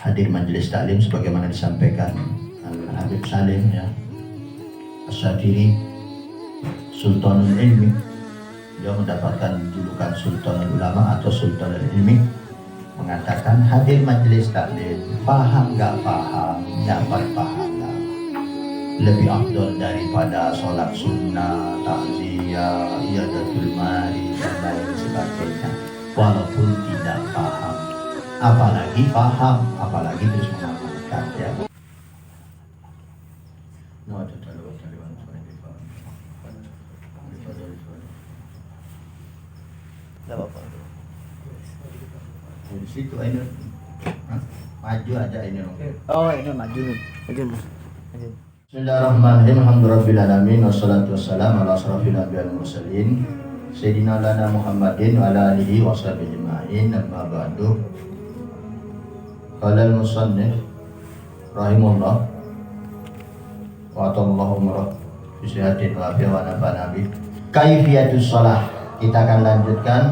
hadir majelis taklim sebagaimana disampaikan Al-Habib Salim ya, As-Syatiri, Sultanul Ilmi. Dia mendapatkan julukan Sultanul Ulama atau Sultanul Ilmi, mengatakan hadir majelis taklim, paham gak paham, dapat pahala lebih afdal daripada sholat sunnah, takziah, iyadatul mari dan lain sebagainya. Walaupun tidak paham, apalagi paham, apalagi terus mengamalkan ya. Tidak apa-apa. Di situ ini maju aja ini. Oh ini maju. Bismillahirrahmanirrahim. Alhamdulillahirabbil alamin wassalatu wassalamu ala asrofil anbiya'i wal mursalin sayyidina lana Muhammadin wa ala alihi wa sahbihi ajma'in. Amma ba'du. Qala al-musannif rahimahullah wa atallahu umrah fi sihatin wa afiya wa nafa'ana bih. Kaifiyatus shalah. Kita akan lanjutkan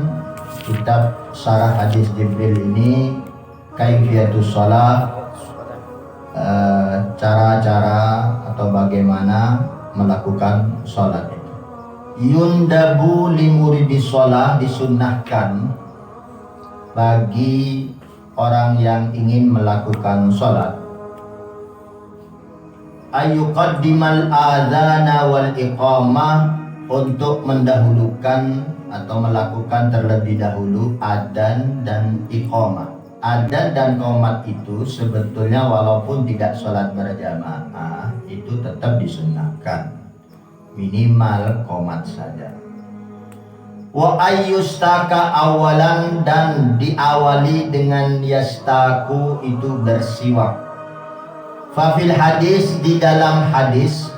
kitab Syarah Hadis Jibril ini. Kaifiyatus shalah, cara-cara atau bagaimana melakukan sholat ini. Yundabu limuridi sholat, disunnahkan bagi orang yang ingin melakukan sholat, ayyuqaddimal adzana wal iqamah, untuk mendahulukan atau melakukan terlebih dahulu adzan dan iqamah. Adzan dan qomat itu sebetulnya walaupun tidak sholat berjamaah itu tetap disunnahkan, minimal qomat saja. Wa ayyustaka awalan, dan diawali dengan yastaku itu bersiwak. Fafil hadis, di dalam hadis,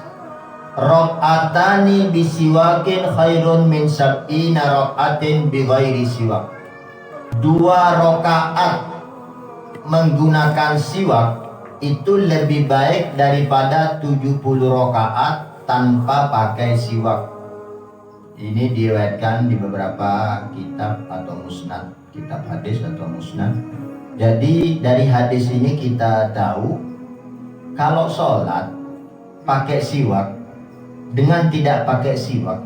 rok'atani bisiwakin khairun min sab'ina rok'atin bighairi siwak. 2 rakaat menggunakan siwak itu lebih baik daripada 70 rakaat tanpa pakai siwak. Ini diriwayatkan di beberapa kitab atau musnad, kitab hadis atau musnad. Jadi dari hadis ini kita tahu kalau sholat pakai siwak dengan tidak pakai siwak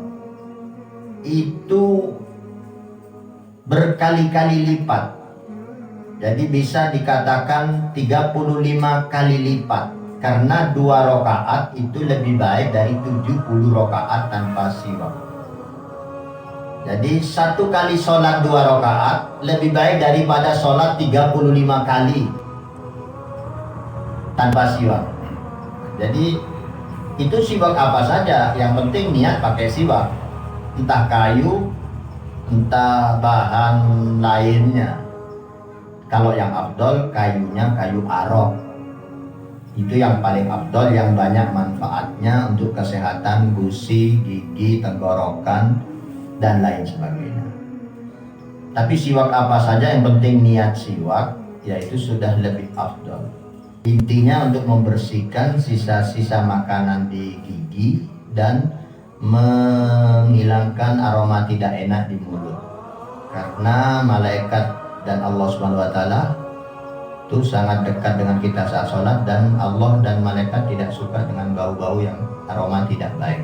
itu berkali-kali lipat. Jadi bisa dikatakan 35 kali lipat, karena 2 rakaat itu lebih baik dari 70 rakaat tanpa siwak. Jadi 1 kali sholat 2 rakaat lebih baik daripada sholat 35 kali tanpa siwak. Jadi itu siwak apa saja, yang penting niat pakai siwak, entah kayu, entah bahan lainnya. Kalau yang afdol kayunya kayu arok, itu yang paling afdol, yang banyak manfaatnya untuk kesehatan gusi, gigi, tenggorokan dan lain sebagainya. Tapi siwak apa saja yang penting niat siwak, yaitu sudah lebih afdol. Intinya untuk membersihkan sisa-sisa makanan di gigi dan menghilangkan aroma tidak enak di mulut. Karena malaikat dan Allah Subhanahu wa taala itu sangat dekat dengan kita saat sholat, dan Allah dan malaikat tidak suka dengan bau-bau yang aroma tidak baik.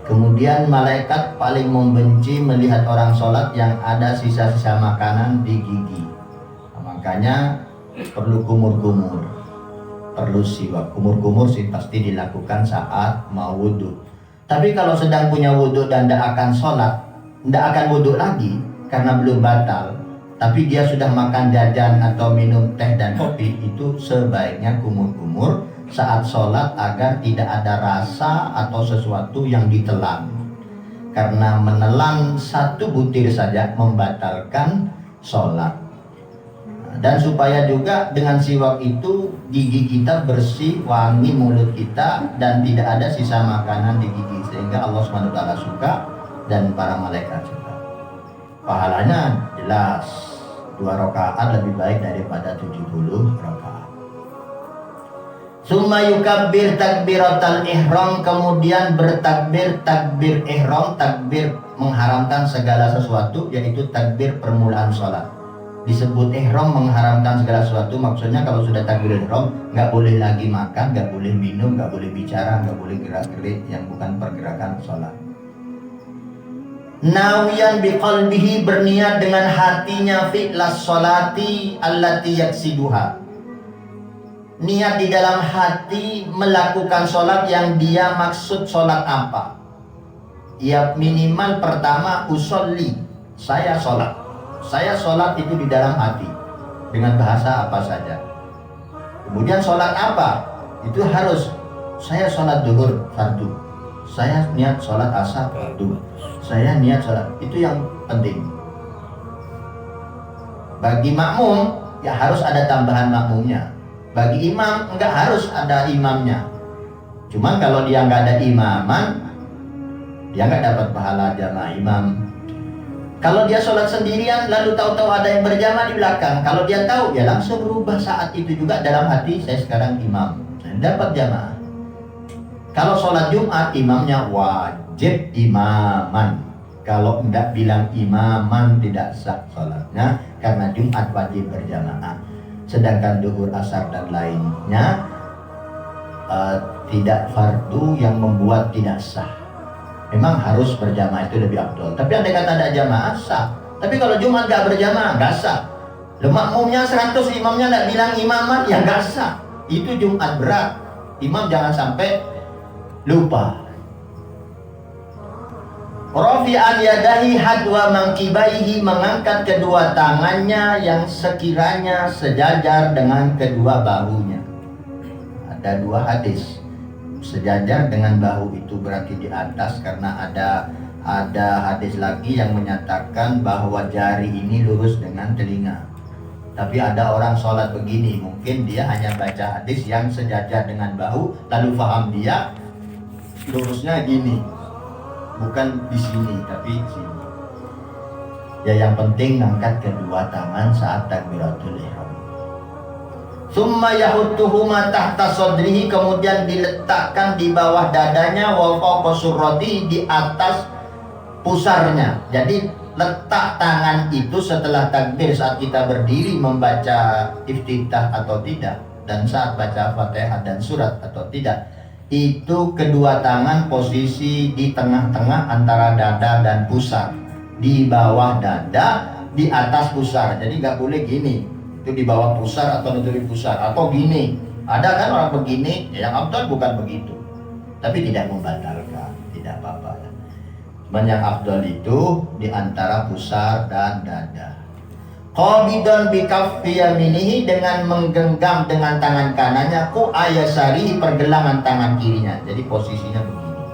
Kemudian malaikat paling membenci melihat orang sholat yang ada sisa-sisa makanan di gigi. Nah, makanya perlu kumur-kumur, perlu siwak. Kumur-kumur sih pasti dilakukan saat mau wudhu. Tapi kalau sedang punya wudhu dan tidak akan sholat, tidak akan wudhu lagi karena belum batal, tapi dia sudah makan jajan atau minum teh dan kopi, itu sebaiknya kumur-kumur saat sholat agar tidak ada rasa atau sesuatu yang ditelan. Karena menelan 1 butir saja membatalkan sholat. Dan supaya juga dengan siwak itu gigi kita bersih, wangi mulut kita, dan tidak ada sisa makanan di gigi, sehingga Allah SWT suka dan para malaikat suka. Pahalanya jelas, 2 rakaat lebih baik daripada 70 rakaat. Summa yukabbir takbiratal ihram, kemudian bertakbir takbir ihram, takbir mengharamkan segala sesuatu, yaitu takbir permulaan sholat. disebut ihram mengharamkan segala sesuatu, maksudnya kalau sudah takbir ihram nggak boleh lagi makan, nggak boleh minum, nggak boleh bicara, nggak boleh gerak-gerik yang bukan pergerakan sholat. Nawiyan biqalbihi, berniat dengan hatinya, fi'las sholati allati yaksiduha, niat di dalam hati melakukan sholat yang dia maksud. Sholat apa? Ya minimal pertama usolli, saya sholat. Saya sholat itu di dalam hati dengan bahasa apa saja. Kemudian sholat apa? Itu harus saya sholat duhur fardu, saya niat sholat asar fardu, saya niat sholat. Itu yang penting. Bagi makmum ya harus ada tambahan makmumnya. Bagi imam enggak harus ada imamnya. Cuman kalau dia enggak ada imaman, dia enggak dapat pahala jamaah imam. Kalau dia sholat sendirian lalu tahu-tahu ada yang berjamaah di belakang, kalau dia tahu ya langsung berubah saat itu juga dalam hati, saya sekarang imam dan dapat jamaah. Kalau sholat Jumat imamnya wajib imaman. Kalau enggak bilang imaman tidak sah sholatnya, karena Jumat wajib berjamaah. Sedangkan duhur, asar dan lainnya tidak fardu yang membuat tidak sah. Memang harus berjamaah itu lebih afdol. Tapi andai kata ada jamaah sah. Tapi kalau Jumat nggak berjamaah nggak sah. Makmumnya 100, imamnya nggak bilang imaman, ya nggak sah. Itu Jumat berat. Imam jangan sampai lupa. Rafi'an yadahi hadwa mangkibaihi, mengangkat kedua tangannya yang sekiranya sejajar dengan kedua bahunya. Ada dua hadis. Sejajar dengan bahu itu berarti di atas, karena ada hadis lagi yang menyatakan bahwa jari ini lurus dengan telinga. Tapi ada orang sholat begini, mungkin dia hanya baca hadis yang sejajar dengan bahu, lalu paham dia lurusnya gini, bukan di sini tapi di sini. Ya yang penting angkat kedua tangan saat takbiratul ihram. Summa yahuttuhuma tahta sodrihi, kemudian diletakkan di bawah dadanya, wa fawqa surrati, di atas pusarnya. Jadi letak tangan itu setelah takbir, saat kita berdiri membaca iftitah atau tidak, dan saat baca Fatihah dan surat atau tidak, itu kedua tangan posisi di tengah-tengah antara dada dan pusar, di bawah dada, di atas pusar. Jadi nggak boleh gini, itu di bawah pusar atau nutupi pusar, atau gini. Ada kan orang begini, yang afdal bukan begitu, tapi tidak membatalkan, tidak apa-apa. Cuman yang afdal itu di antara pusar dan dada. Qabidan bi kaffi yaminihi, dengan menggenggam dengan tangan kanannya, ku ayasari, pergelangan tangan kirinya. Jadi posisinya begini.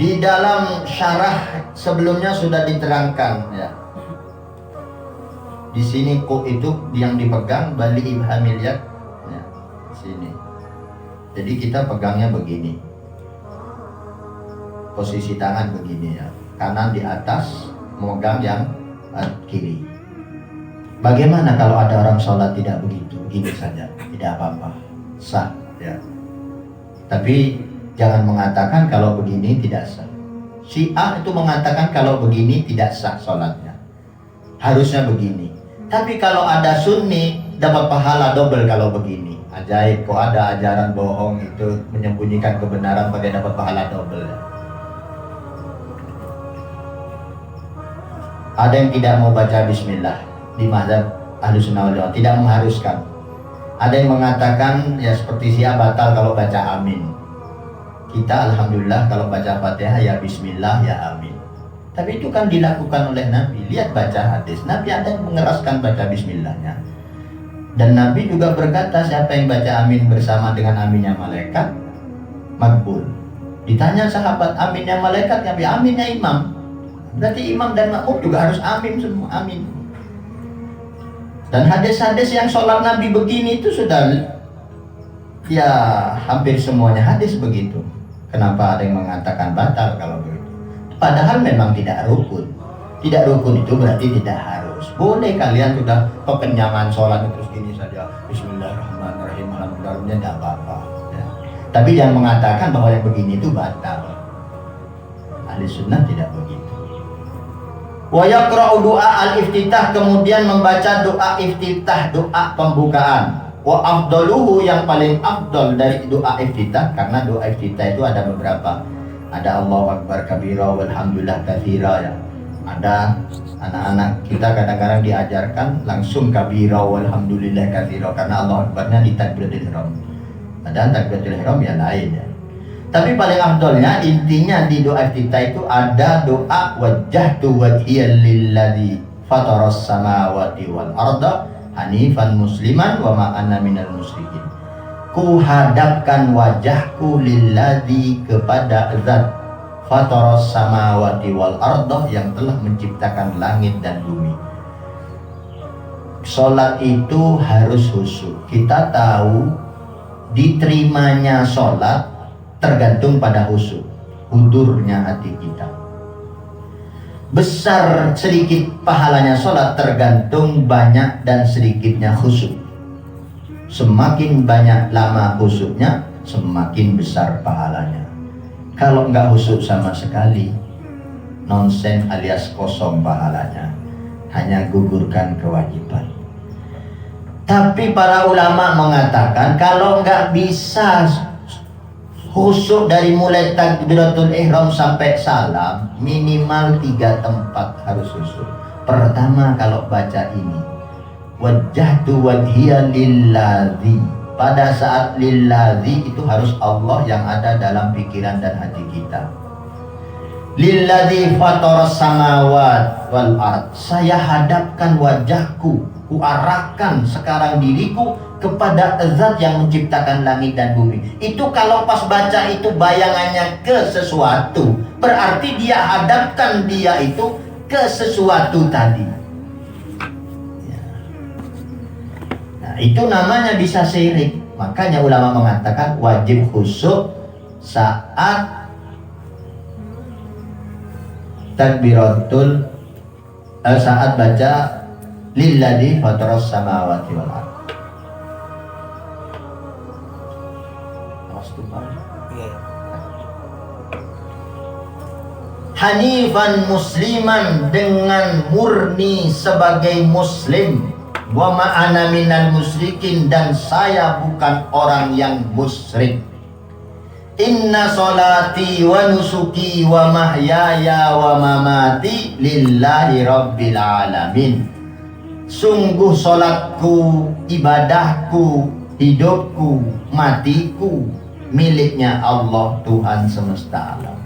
Di dalam syarah sebelumnya sudah diterangkan ya. Di sini ku itu yang dipegang bali ibhamil yad ya, sini. Jadi kita pegangnya begini. Posisi tangan begini ya. Kanan di atas, memegang yang kiri. Bagaimana kalau ada orang sholat tidak begitu? Begini saja, tidak apa-apa, sah ya. Tapi jangan mengatakan kalau begini tidak sah. Syiah itu mengatakan kalau begini tidak sah sholatnya, harusnya begini. Tapi kalau ada sunni dapat pahala double kalau begini. Ajaib, kok ada ajaran bohong itu menyembunyikan kebenaran pada dapat pahala double. Ada yang tidak mau baca bismillah di mazhab Ahlussunnah wal Jamaah, tidak mengharuskan. Ada yang mengatakan ya seperti Syiah batal kalau baca amin. Kita alhamdulillah kalau baca Fatihah ya bismillah ya amin. Tapi itu kan dilakukan oleh Nabi. Lihat baca hadis, Nabi ada yang mengeraskan baca bismillahnya. Dan Nabi juga berkata, siapa yang baca amin bersama dengan aminnya malaikat, makbul. Ditanya sahabat, aminnya malaikat, Nabi aminnya imam. Berarti imam dan makmum juga harus amin semua, amin. Dan hadis-hadis yang sholat Nabi begini itu sudah ya hampir semuanya hadis begitu. Kenapa ada yang mengatakan batal kalau begitu? Padahal memang tidak rukun. Tidak rukun itu berarti tidak harus. Boleh kalian sudah kekenyangan sholat terus gini saja, bismillahirrahmanirrahim, alhamdulillah, tidak apa-apa ya. Tapi jangan mengatakan bahwa yang begini itu batal. Ahli sunnah tidak begitu. Wa yaqra'u doa al-iftitah, kemudian membaca doa iftitah, doa pembukaan. Wa afdaluhu, yang paling afdal dari doa iftitah, karena doa iftitah itu ada beberapa. Ada Allahu Akbar kabira walhamdulillah katsira ya. Ada anak-anak kita kadang-kadang diajarkan langsung kabira walhamdulillah katsira, karena Allah Akbarnya di takbiratul ihram. Padahal takbiratul ihram ya lain ya. Tapi paling afdolnya, intinya di doa iftitah itu ada doa wajjahtu wajhiya lilladzi fataras samawati wal arda hanifan musliman wa ma ana minal musyrikin. Ku hadapkan wajahku lilladzi, kepada zat fataras samawati wal arda, yang telah menciptakan langit dan bumi. Salat itu harus khusyuk. Kita tahu diterimanya salat tergantung pada khusyuk, hudurnya hati kita. Besar sedikit pahalanya salat tergantung banyak dan sedikitnya khusyuk. Semakin banyak lama khusyuknya, semakin besar pahalanya. Kalau nggak khusyuk sama sekali, nonsen alias kosong pahalanya, hanya gugurkan kewajiban. Tapi para ulama mengatakan kalau nggak bisa khusyuk dari mulai takbiratul ihram sampai salam, minimal 3 tempat harus khusyuk. Pertama, kalau baca ini wajjahtu wajhiya lilladzi, pada saat lilladzi itu harus Allah yang ada dalam pikiran dan hati kita. Lilladzi fataras samawat wal ard, saya hadapkan wajahku, ku arahkan sekarang diriku kepada zat yang menciptakan langit dan bumi. Itu kalau pas baca itu bayangannya ke sesuatu, berarti dia hadapkan dia itu ke sesuatu tadi. Nah, itu namanya bisa syirik. Makanya ulama mengatakan wajib khusyuk saat takbiratul saat baca lilladzi fataras samawati wal ard. Hanifan musliman, dengan murni sebagai muslim. Wa ma'ana minal musyrikin, dan saya bukan orang yang musyrik. Inna solati wa nusuki wa mahyaya wa mamati lillahi rabbil alamin. Sungguh solatku, ibadahku, hidupku, matiku miliknya Allah, Tuhan semesta alam.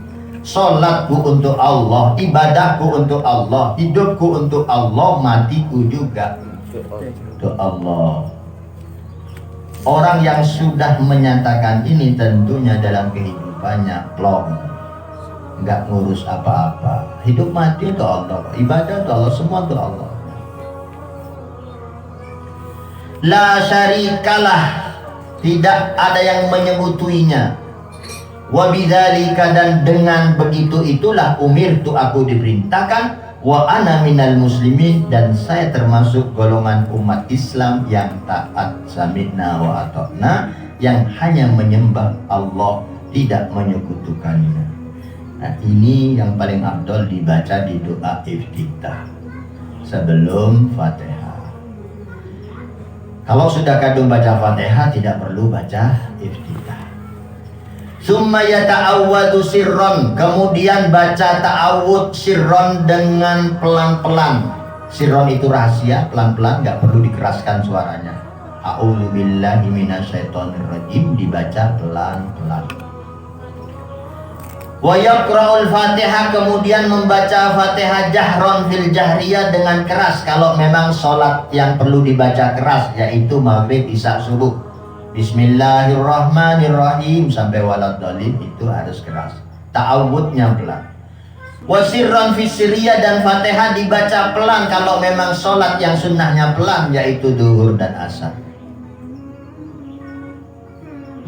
Solatku untuk Allah, ibadahku untuk Allah, hidupku untuk Allah, matiku juga untuk Allah. Orang yang sudah menyatakan ini tentunya dalam kehidupannya plong, nggak ngurus apa-apa. Hidup mati untuk Allah, ibadah untuk Allah, semua untuk Allah. La syarikalah, tidak ada yang menyekutuinya. Wa bidzalika, dan dengan begitu itulah umirtu, aku diperintahkan. Wa ana minal muslimin, dan saya termasuk golongan umat Islam yang taat, sami'na wa ata'na, yang hanya menyembah Allah, tidak menyekutukannya. Nah, ini yang paling afdal dibaca di doa iftitah sebelum Fatihah. Kalau sudah kadung baca Fatihah, tidak perlu baca iftitah. Summa yata'awwadu sirron, kemudian baca ta'awud sirron dengan pelan-pelan. Sirron itu rahasia, pelan-pelan, gak perlu dikeraskan suaranya. A'udzu billahi minasyaitonir rajim, dibaca pelan-pelan. Wa yaqra'ul Fatihah, kemudian membaca Fatihah jahron fil jahriyah, dengan keras kalau memang sholat yang perlu dibaca keras, yaitu maghrib, isya, subuh. Bismillahirrahmanirrahim sampai waladhdallin, itu harus keras. Ta'awudnya pelan. Wasirran fisiriyah, dan Fatihah dibaca pelan kalau memang sholat yang sunnahnya pelan, yaitu duhur dan asar.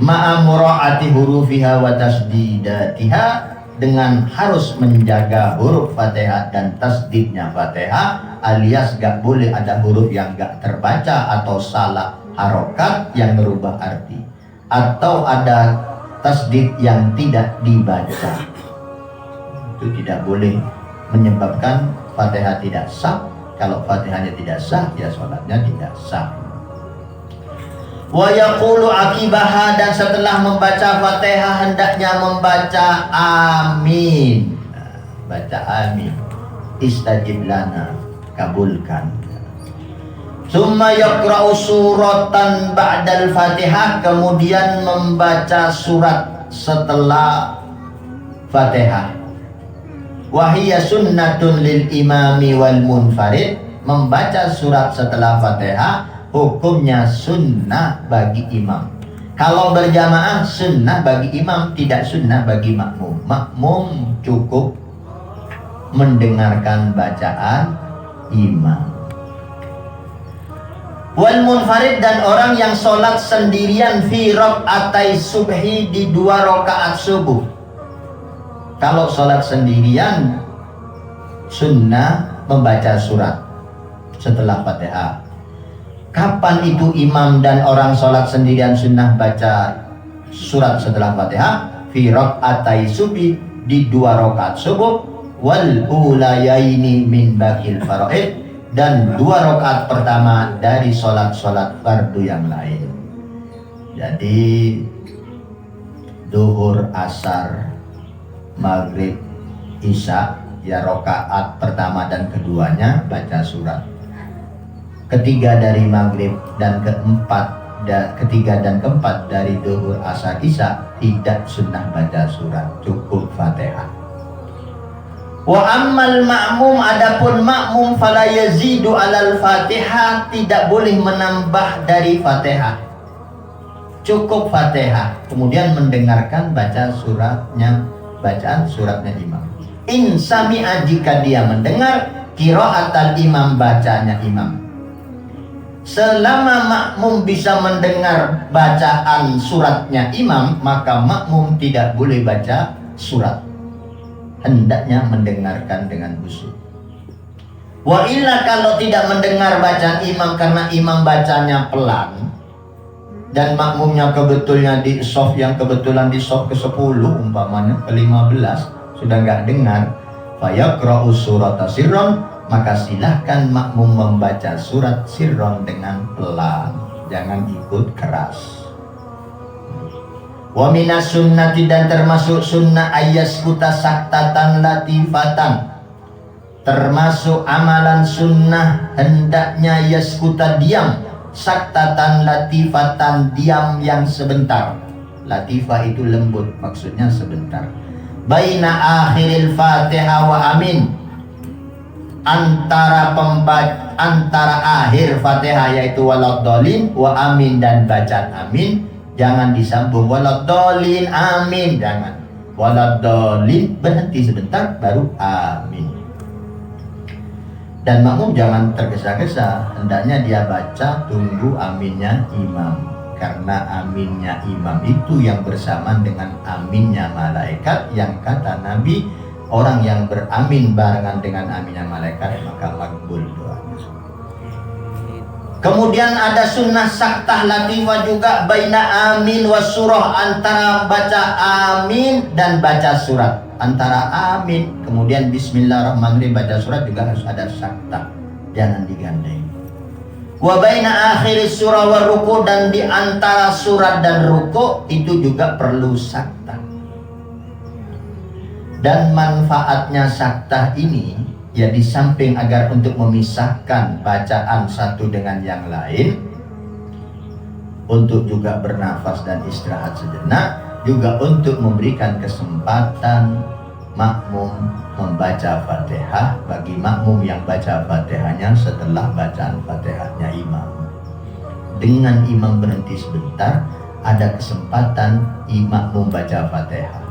Ma'a mura'ati hurufiha wa tasdidatiha, dengan harus menjaga huruf Fatihah dan tasdidnya Fatihah, alias gak boleh ada huruf yang gak terbaca atau salah harokat yang merubah arti, atau ada tasdid yang tidak dibaca. Itu tidak boleh, menyebabkan Fatihah tidak sah. Kalau Fatihahnya tidak sah, ya sholatnya tidak sah. Wa yaqulu akibaha, dan setelah membaca Fatihah hendaknya membaca amin. Baca amin. Istajib lana, kabulkan. Summa yaqra'u suratan ba'dal Fatihah, kemudian membaca surat setelah Fatihah. Wahiyya sunnatun lil imami wal munfarid, membaca surat setelah Fatihah hukumnya sunnah bagi imam. Kalau berjamaah sunnah bagi imam, tidak sunnah bagi makmum. Makmum cukup mendengarkan bacaan imam. Wal munfarid, dan orang yang sholat sendirian fi rakaatai subhi, di 2 rakaat subuh. Kalau sholat sendirian sunnah membaca surat setelah Fatihah. Kapan itu imam dan orang sholat sendirian sunnah baca surat setelah Fatihah? Fi rakaatai subhi, di 2 rakaat subuh. Wal ulayaini min baqil faraid, dan 2 rakaat pertama dari sholat-sholat fardu yang lain. Jadi duhur, asar, maghrib, isya, ya rakaat pertama dan keduanya baca surat. Ketiga dari maghrib dan ketiga dan keempat dari duhur, asar, isya tidak sunnah baca surat, cukup Fatihah. Wa ammal ma'mum, adapun makmum fala yazidu alal Fatihah, tidak boleh menambah dari Fatihah, cukup Fatihah, kemudian mendengarkan bacaan suratnya imam. In sami'a, jika dia mendengar qiraatal imam, bacanya imam. Selama makmum bisa mendengar bacaan suratnya imam, maka makmum tidak boleh baca surat, hendaknya mendengarkan dengan khusyuk. Wa illa, kalau tidak mendengar bacaan imam karena imam bacanya pelan dan makmumnya kebetulan di sof ke-10 umpamanya ke-15 sudah nggak dengar, fayaqra'u surata sirron, maka silahkan makmum membaca surat sirron dengan pelan, jangan ikut keras. Wa minas sunnati, dan termasuk sunnah ayyaskuta saktatan latifatan, termasuk amalan sunnah hendaknya yaskuta diam, saktatan latifatan, diam yang sebentar. Latifah itu lembut, maksudnya sebentar. Baina akhiril Fatihah wa amin, antara akhir Fatihah yaitu waladdallin wa amin, dan bacaan amin jangan disambung waladdallin amin, jangan. Waladdallin berhenti sebentar baru amin. Dan makmum jangan tergesa-gesa, hendaknya dia baca tunggu aminnya imam, karena aminnya imam itu yang bersamaan dengan aminnya malaikat, yang kata Nabi, orang yang beramin barengan dengan aminnya malaikat maka makbul doanya. Kemudian ada sunnah saktah latifah juga, baina amin was surah, antara baca amin dan baca surat. Antara amin kemudian bismillahirrahmanirrahim baca surat juga harus ada saktah, jangan digandeng. Wa baina akhir surah wa ruku, dan di antara surat dan ruku itu juga perlu saktah. Dan manfaatnya saktah ini, ya di samping agar untuk memisahkan bacaan satu dengan yang lain, untuk juga bernafas dan istirahat sejenak, juga untuk memberikan kesempatan makmum membaca Fatihah bagi makmum yang baca Fatihahnya setelah bacaan Fatihahnya imam. Dengan imam berhenti sebentar, ada kesempatan makmum baca Fatihah.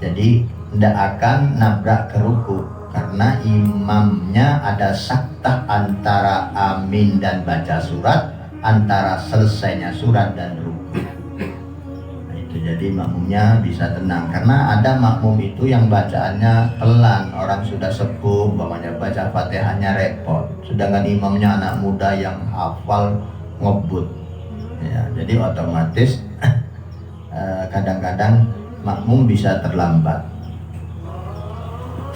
Jadi tidak akan nabrak ke ruku, karena imamnya ada saktah antara amin dan baca surat, antara selesainya surat dan ruku. Nah, itu jadi makmumnya bisa tenang, karena ada makmum itu yang bacaannya pelan, orang sudah sepuh, umpamanya baca Fatihahnya repot, sedangkan imamnya anak muda yang hafal ngebut. Ya, jadi otomatis kadang-kadang makmum bisa terlambat.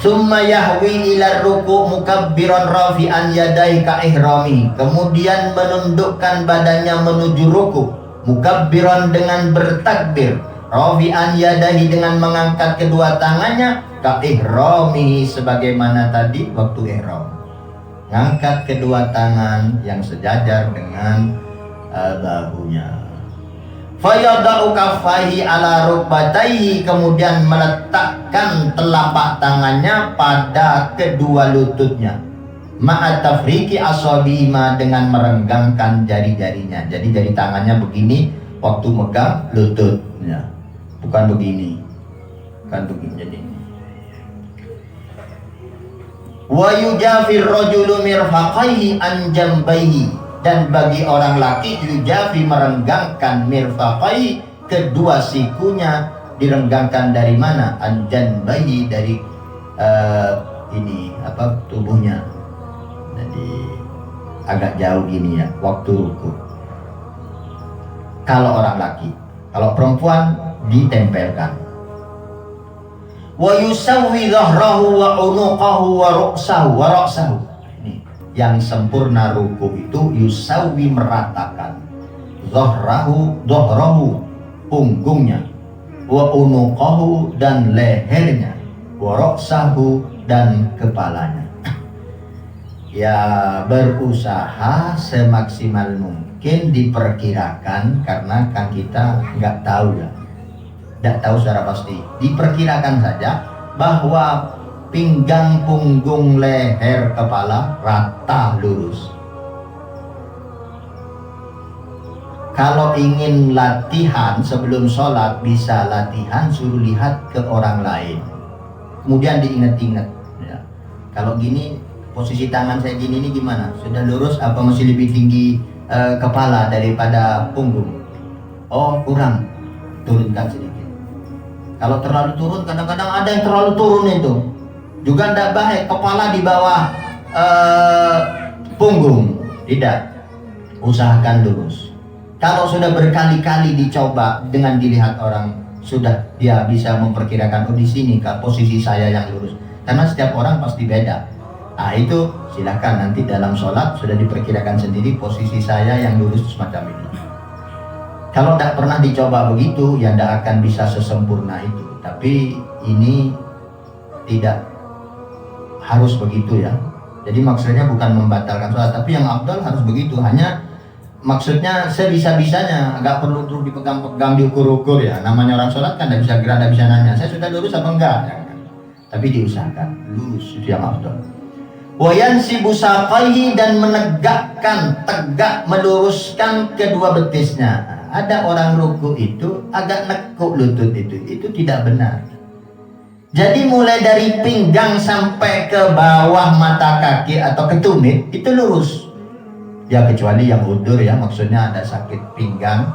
Summa yahwi ila ruku' mukabbiran rafi'an yadai ka ihrami. Kemudian menundukkan badannya menuju ruku', mukabbiran dengan bertakbir, rafi'an yadai dengan mengangkat kedua tangannya, ka ihrami sebagaimana tadi waktu ihram. Ngangkat kedua tangan yang sejajar dengan bahunya. Fayadau kaffaihi ala rukbataihi, kemudian meletakkan telapak tangannya pada kedua lututnya. Ma'at tafriqi asabihi, dengan merenggangkan jari-jarinya. Jadi jari tangannya begini waktu megang lututnya, bukan begini, bukan begini. Jadi wa yujafir rajulu mirfaqaihi an jambaihi, dan bagi orang laki yujafi merenggangkan mirfaqai, kedua sikunya direnggangkan dari mana? Anjan bayi, dari tubuhnya. Jadi agak jauh gini ya waktu ruku. Kalau orang laki, kalau perempuan ditempelkan. Wa yusawwi dhahrahu wa unuqahu wa ra'sahu. Yang sempurna ruku itu yusawi, meratakan, dhahrahu punggungnya, wa unuqahu dan lehernya, wa ra'sahu dan kepalanya. Ya berusaha semaksimal mungkin diperkirakan, karena kan kita nggak tahu ya, nggak tahu secara pasti. Diperkirakan saja bahwa pinggang, punggung, leher, kepala rata lurus. Kalau ingin latihan sebelum sholat, bisa latihan suruh lihat ke orang lain, kemudian diingat-ingat ya. Kalau gini, posisi tangan saya gini ini gimana? Sudah lurus apa masih lebih tinggi kepala daripada punggung? Oh kurang, turunkan sedikit. Kalau terlalu turun, kadang-kadang ada yang terlalu turun itu juga tidak baik, kepala di bawah punggung, tidak. Usahakan lurus. Kalau sudah berkali-kali dicoba dengan dilihat orang, sudah dia bisa memperkirakan, oh di sini kak posisi saya yang lurus. Karena setiap orang pasti beda. Nah itu silahkan nanti dalam sholat sudah diperkirakan sendiri posisi saya yang lurus semacam ini. Kalau tidak pernah dicoba begitu, ya tidak akan bisa sesempurna itu. Tapi ini tidak harus begitu ya. Jadi maksudnya bukan membatalkan sholat, tapi yang afdal harus begitu. Hanya maksudnya sebisa-bisanya, agak perlu terus dipegang-pegang, diukur-ukur ya. Namanya orang sholat kan tidak bisa gerak, tidak bisa nanya saya sudah lurus apa enggak ya. Tapi diusahakan lurus, itu yang afdal. Wa yansibu saqaihi, dan menegakkan, tegak meluruskan kedua betisnya. Ada orang ruku itu agak nekuk lutut, itu tidak benar. Jadi mulai dari pinggang sampai ke bawah mata kaki atau ke tumit itu lurus. Ya kecuali yang udur ya, maksudnya ada sakit pinggang,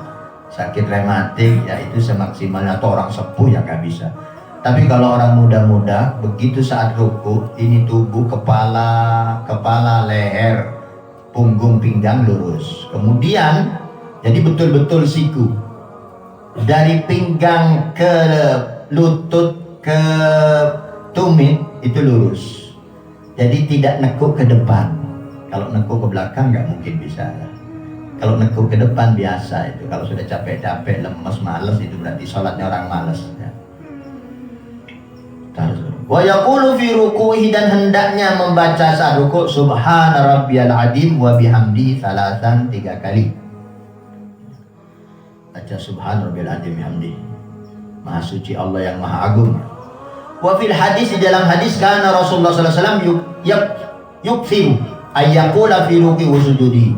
sakit rematik, ya itu semaksimalnya, atau orang sepuh ya nggak bisa. Tapi kalau orang muda-muda, begitu saat ruku, ini tubuh, kepala, leher, punggung, pinggang lurus. Kemudian jadi betul-betul siku dari pinggang ke lutut ke tumit itu lurus. Jadi tidak nekuk ke depan. Kalau nekuk ke belakang nggak mungkin bisa ya. Kalau nekuk ke depan biasa itu. Kalau sudah capek-capek, lemes, males, itu berarti sholatnya orang males ya. Wa yaqulu fi ruku'ihi, dan hendaknya membaca saat ruku' subhana rabbiyal azim wa bihamdi salasan, 3 kali. Baca subhana rabbiyal azim bihamdi, maha suci Allah yang maha agung. Wa fil hadis, di dalam hadis, karena Rasulullah SAW yukfiru ayyakula fi ruki wa sujudi,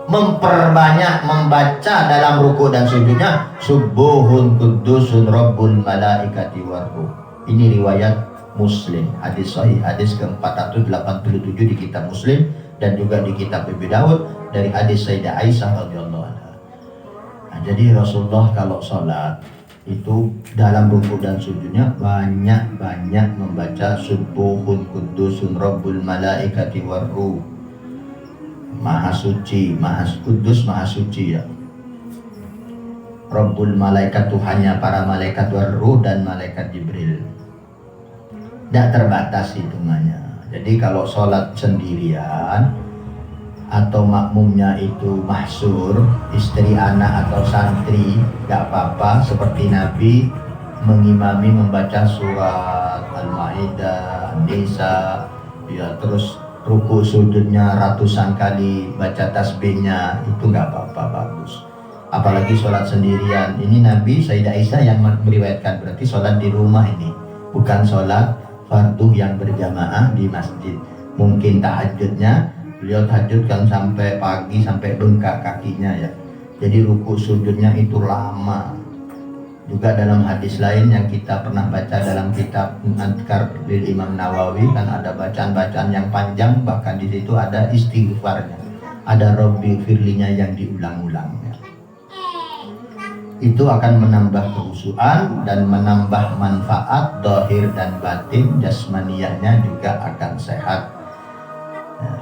memperbanyak membaca dalam ruku dan sujudnya subuhun kudusun rabbul malaikati warruh. Ini riwayat Muslim, hadis sahih, hadis ke-487 di kitab Muslim, dan juga di kitab Abi Daud dari hadis Sayyidah Aisyah radhiyallahu anha. Nah, jadi Rasulullah kalau sholat itu dalam ruku dan sujudnya banyak-banyak membaca subuhun kudusun rabbul malaikati warruh, maha suci, maha kudus, maha suci ya. Rabbul malaikat, Tuhannya para malaikat, warruh, dan malaikat Jibril. tidak terbatas hitungannya. Jadi kalau sholat sendirian atau makmumnya itu mahsur, istri, anak atau santri, nggak apa-apa. Seperti Nabi mengimami membaca surat Al-Maidah, An-Nisa, ya, terus ruku sujudnya ratusan kali, baca tasbihnya, itu nggak apa-apa, bagus. Apalagi sholat sendirian. Ini Nabi Sayyidah Aisyah yang meriwayatkan, berarti sholat di rumah ini, bukan sholat fardu yang berjamaah di masjid. Mungkin tahajudnya beliau tahajudkan sampai pagi, sampai bengkak kakinya ya. Jadi ruku sujudnya itu lama. Juga dalam hadis lain yang kita pernah baca dalam kitab Adhkar lil Imam Nawawi, kan ada bacaan-bacaan yang panjang, bahkan di situ ada istighfarnya, ada Rabbi firlinya yang diulang-ulang ya. Itu akan menambah kekhusyuan dan menambah manfaat zahir dan batin, jasmaniyahnya juga akan sehat ya.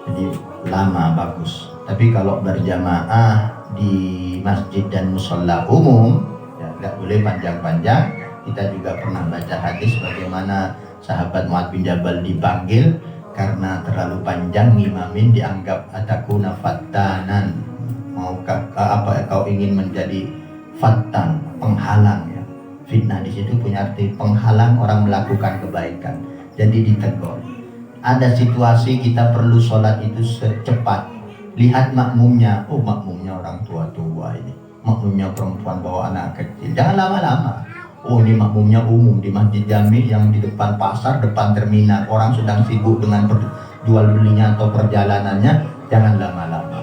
Jadi lama bagus. Tapi kalau berjamaah di masjid dan musola umum ya nggak boleh panjang-panjang. Kita juga pernah baca hadis bagaimana sahabat Mu'adz bin Jabal dipanggil karena terlalu panjang ngimamin, dianggap atakuna fattanan, maukah kau ingin menjadi fattan, penghalang ya. Fitnah di situ punya arti penghalang orang melakukan kebaikan, jadi ditegur. Ada situasi kita perlu sholat itu secepat, lihat makmumnya, oh makmumnya orang tua-tua ini, makmumnya perempuan bawa anak kecil, jangan lama-lama. Oh ini makmumnya umum di masjid jami yang di depan pasar, depan terminal, orang sedang sibuk dengan jual belinya atau perjalanannya, jangan lama-lama.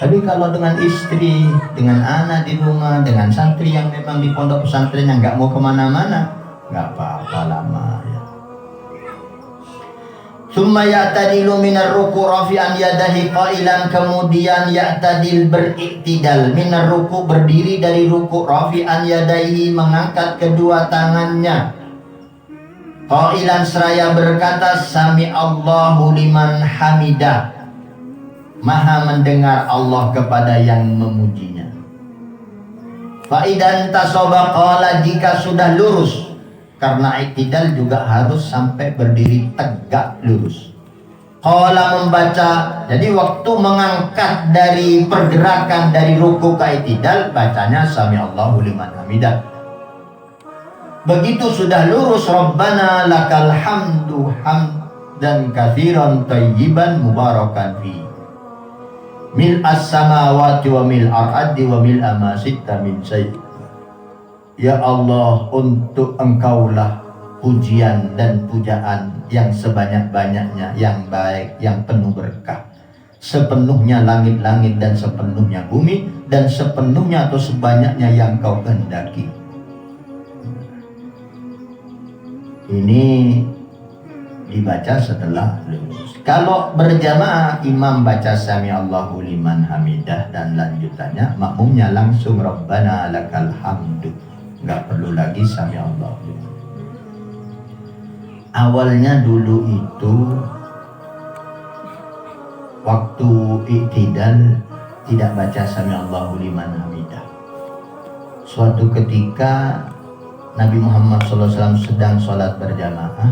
Tapi kalau dengan istri, dengan anak di rumah, dengan santri yang memang di pondok pesantren yang nggak mau kemana-mana, nggak apa-apa lama ya. Summa ya'tadilu minar ruku rafi'an yadahi qailan, kemudian ya'tadil beriktidal minar ruku, berdiri dari ruku, rafi'an yadahi, mengangkat kedua tangannya, qailan, seraya berkata sami Allahu liman hamidah, maha mendengar Allah kepada yang memujinya. Fa'idan tasoba qala, jika sudah lurus, karena iktidal juga harus sampai berdiri tegak lurus. Qala, membaca, jadi waktu mengangkat dari pergerakan dari ruku ke iktidal, bacanya sami Allahu liman hamidah. Begitu sudah lurus, Rabbana lakal hamdu hamdan katsiran thayyiban mubarakan fi mil as-samawati wa mil ar-ardi wa mil ma syi'ta min syai'. Ya Allah, untuk Engkaulah pujian dan pujaan yang sebanyak-banyaknya, yang baik, yang penuh berkah, sepenuhnya langit-langit dan sepenuhnya bumi, dan sepenuhnya atau sebanyaknya yang Kau kehendaki. Ini dibaca setelah lurus. Kalau berjamaah, imam baca sami Allahu liman hamidah dan lanjutannya, makmumnya langsung Rabbana lakal hamdu, nggak perlu lagi sami Allahu. Awalnya dulu itu waktu iktidal tidak baca sami Allahu liman hamidah. Suatu ketika Nabi Muhammad SAW sedang sholat berjamaah,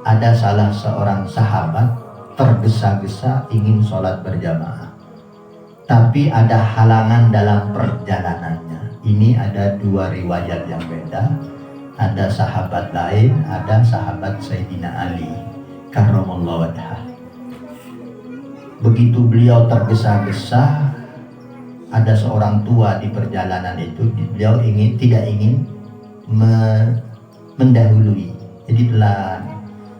ada salah seorang sahabat tergesa-gesa ingin sholat berjamaah, tapi ada halangan dalam perjalanannya. Ini ada dua riwayat yang beda. Ada sahabat lain, ada sahabat Sayyidina Ali karramallahu wajhah. Begitu beliau tergesa-gesa, ada seorang tua di perjalanan itu, beliau tidak ingin mendahului, jadi pelan.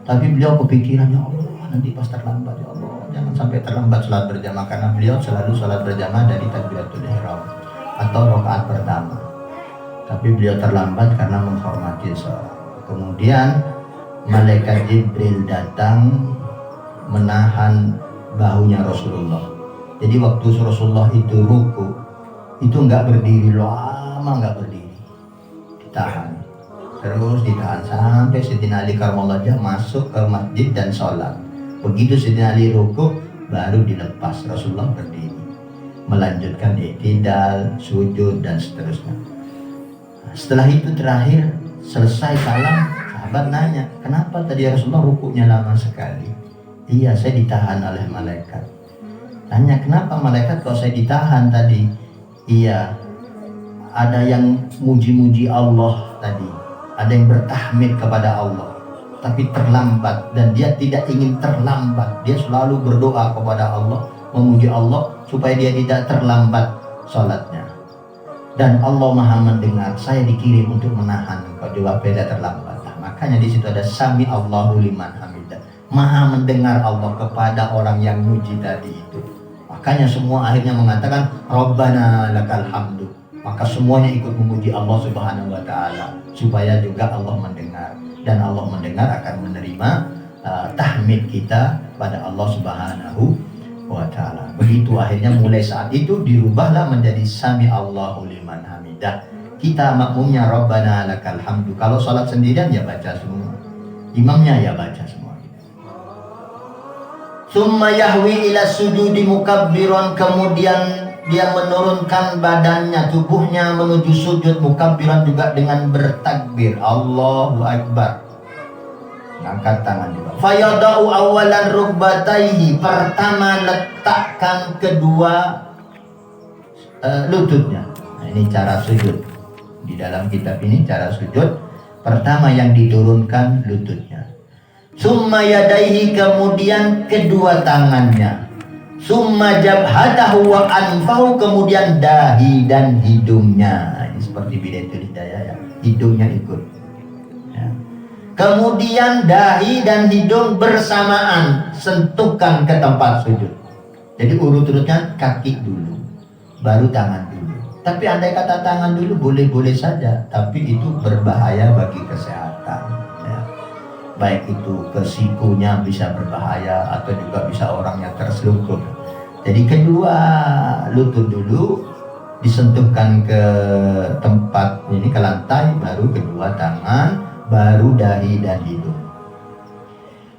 Tapi beliau kepikiran, ya Allah, nanti pas terlambat, ya Allah, jangan sampai terlambat sholat berjamaah, karena beliau selalu sholat berjamaah dari takbiratul ihram atau rakaat pertama. Tapi beliau terlambat karena menghormati sholat. Kemudian malaikat Jibril datang menahan bahunya Rasulullah. Jadi waktu Rasulullah itu ruku, itu nggak berdiri lama, nggak berdiri, ditahan, terus ditahan sampai Sayyidina Ali karramallahu wajhah masuk ke masjid dan sholat. Begitu Sayyidina Ali ruku, baru dilepas, Rasulullah berdiri melanjutkan iktidal, sujud dan seterusnya. Setelah itu terakhir selesai salam, Sahabat nanya, kenapa tadi Rasulullah rukuknya lama sekali? Iya, saya ditahan oleh malaikat. Tanya, kenapa malaikat kalau saya ditahan tadi? Iya, ada yang muji-muji Allah tadi, ada yang bertahmid kepada Allah, tapi terlambat, dan dia tidak ingin terlambat. Dia selalu berdoa kepada Allah, memuji Allah supaya dia tidak terlambat sholatnya. Dan Allah Maha mendengar, saya dikirim untuk menahan engkau juga beda terlambat. Nah, makanya di situ ada sami Allahu liman hamidah. Maha mendengar Allah kepada orang yang muji tadi itu. Makanya semua akhirnya mengatakan Rabbana lakal hamdu. Maka semuanya ikut memuji Allah Subhanahu wa taala supaya juga Allah mendengar, dan Allah mendengar akan menerima tahmid kita pada Allah Subhanahu wa taala. Begitu akhirnya mulai saat itu dirubahlah menjadi sami Allahu liman hamidah. Kita makmumnya Rabbana lakal hamdu. Kalau salat sendirian ya baca semua. Imamnya ya baca semua. Summa yahwi ila sujudi mukabbiran, kemudian dia menurunkan badannya, tubuhnya menuju sujud mukabbiran juga dengan bertakbir Allahu Akbar. Angkat tangan juga. Fayadau awalan rukbataihi, pertama letakkan kedua lututnya. Nah, ini cara sujud. Di dalam kitab ini cara sujud. Pertama yang diturunkan lututnya. Summa yadaihi, kemudian kedua tangannya. Summa jabhatahu wa anfahu, kemudian dahi dan hidungnya. Ini seperti bidayatul hidayah ya. Hidungnya ikut. Ya. Kemudian dahi dan hidung bersamaan, sentuhkan ke tempat sujud. Jadi urut-urutnya kaki dulu, baru tangan dulu. Tapi andai kata tangan dulu boleh-boleh saja, tapi itu berbahaya bagi kesehatan. Ya. Baik itu ke sikunya bisa berbahaya, atau juga bisa orangnya terselungkup. Jadi kedua lutut dulu disentuhkan ke tempat ini, ke lantai, baru kedua tangan, baru dahi dan hidung.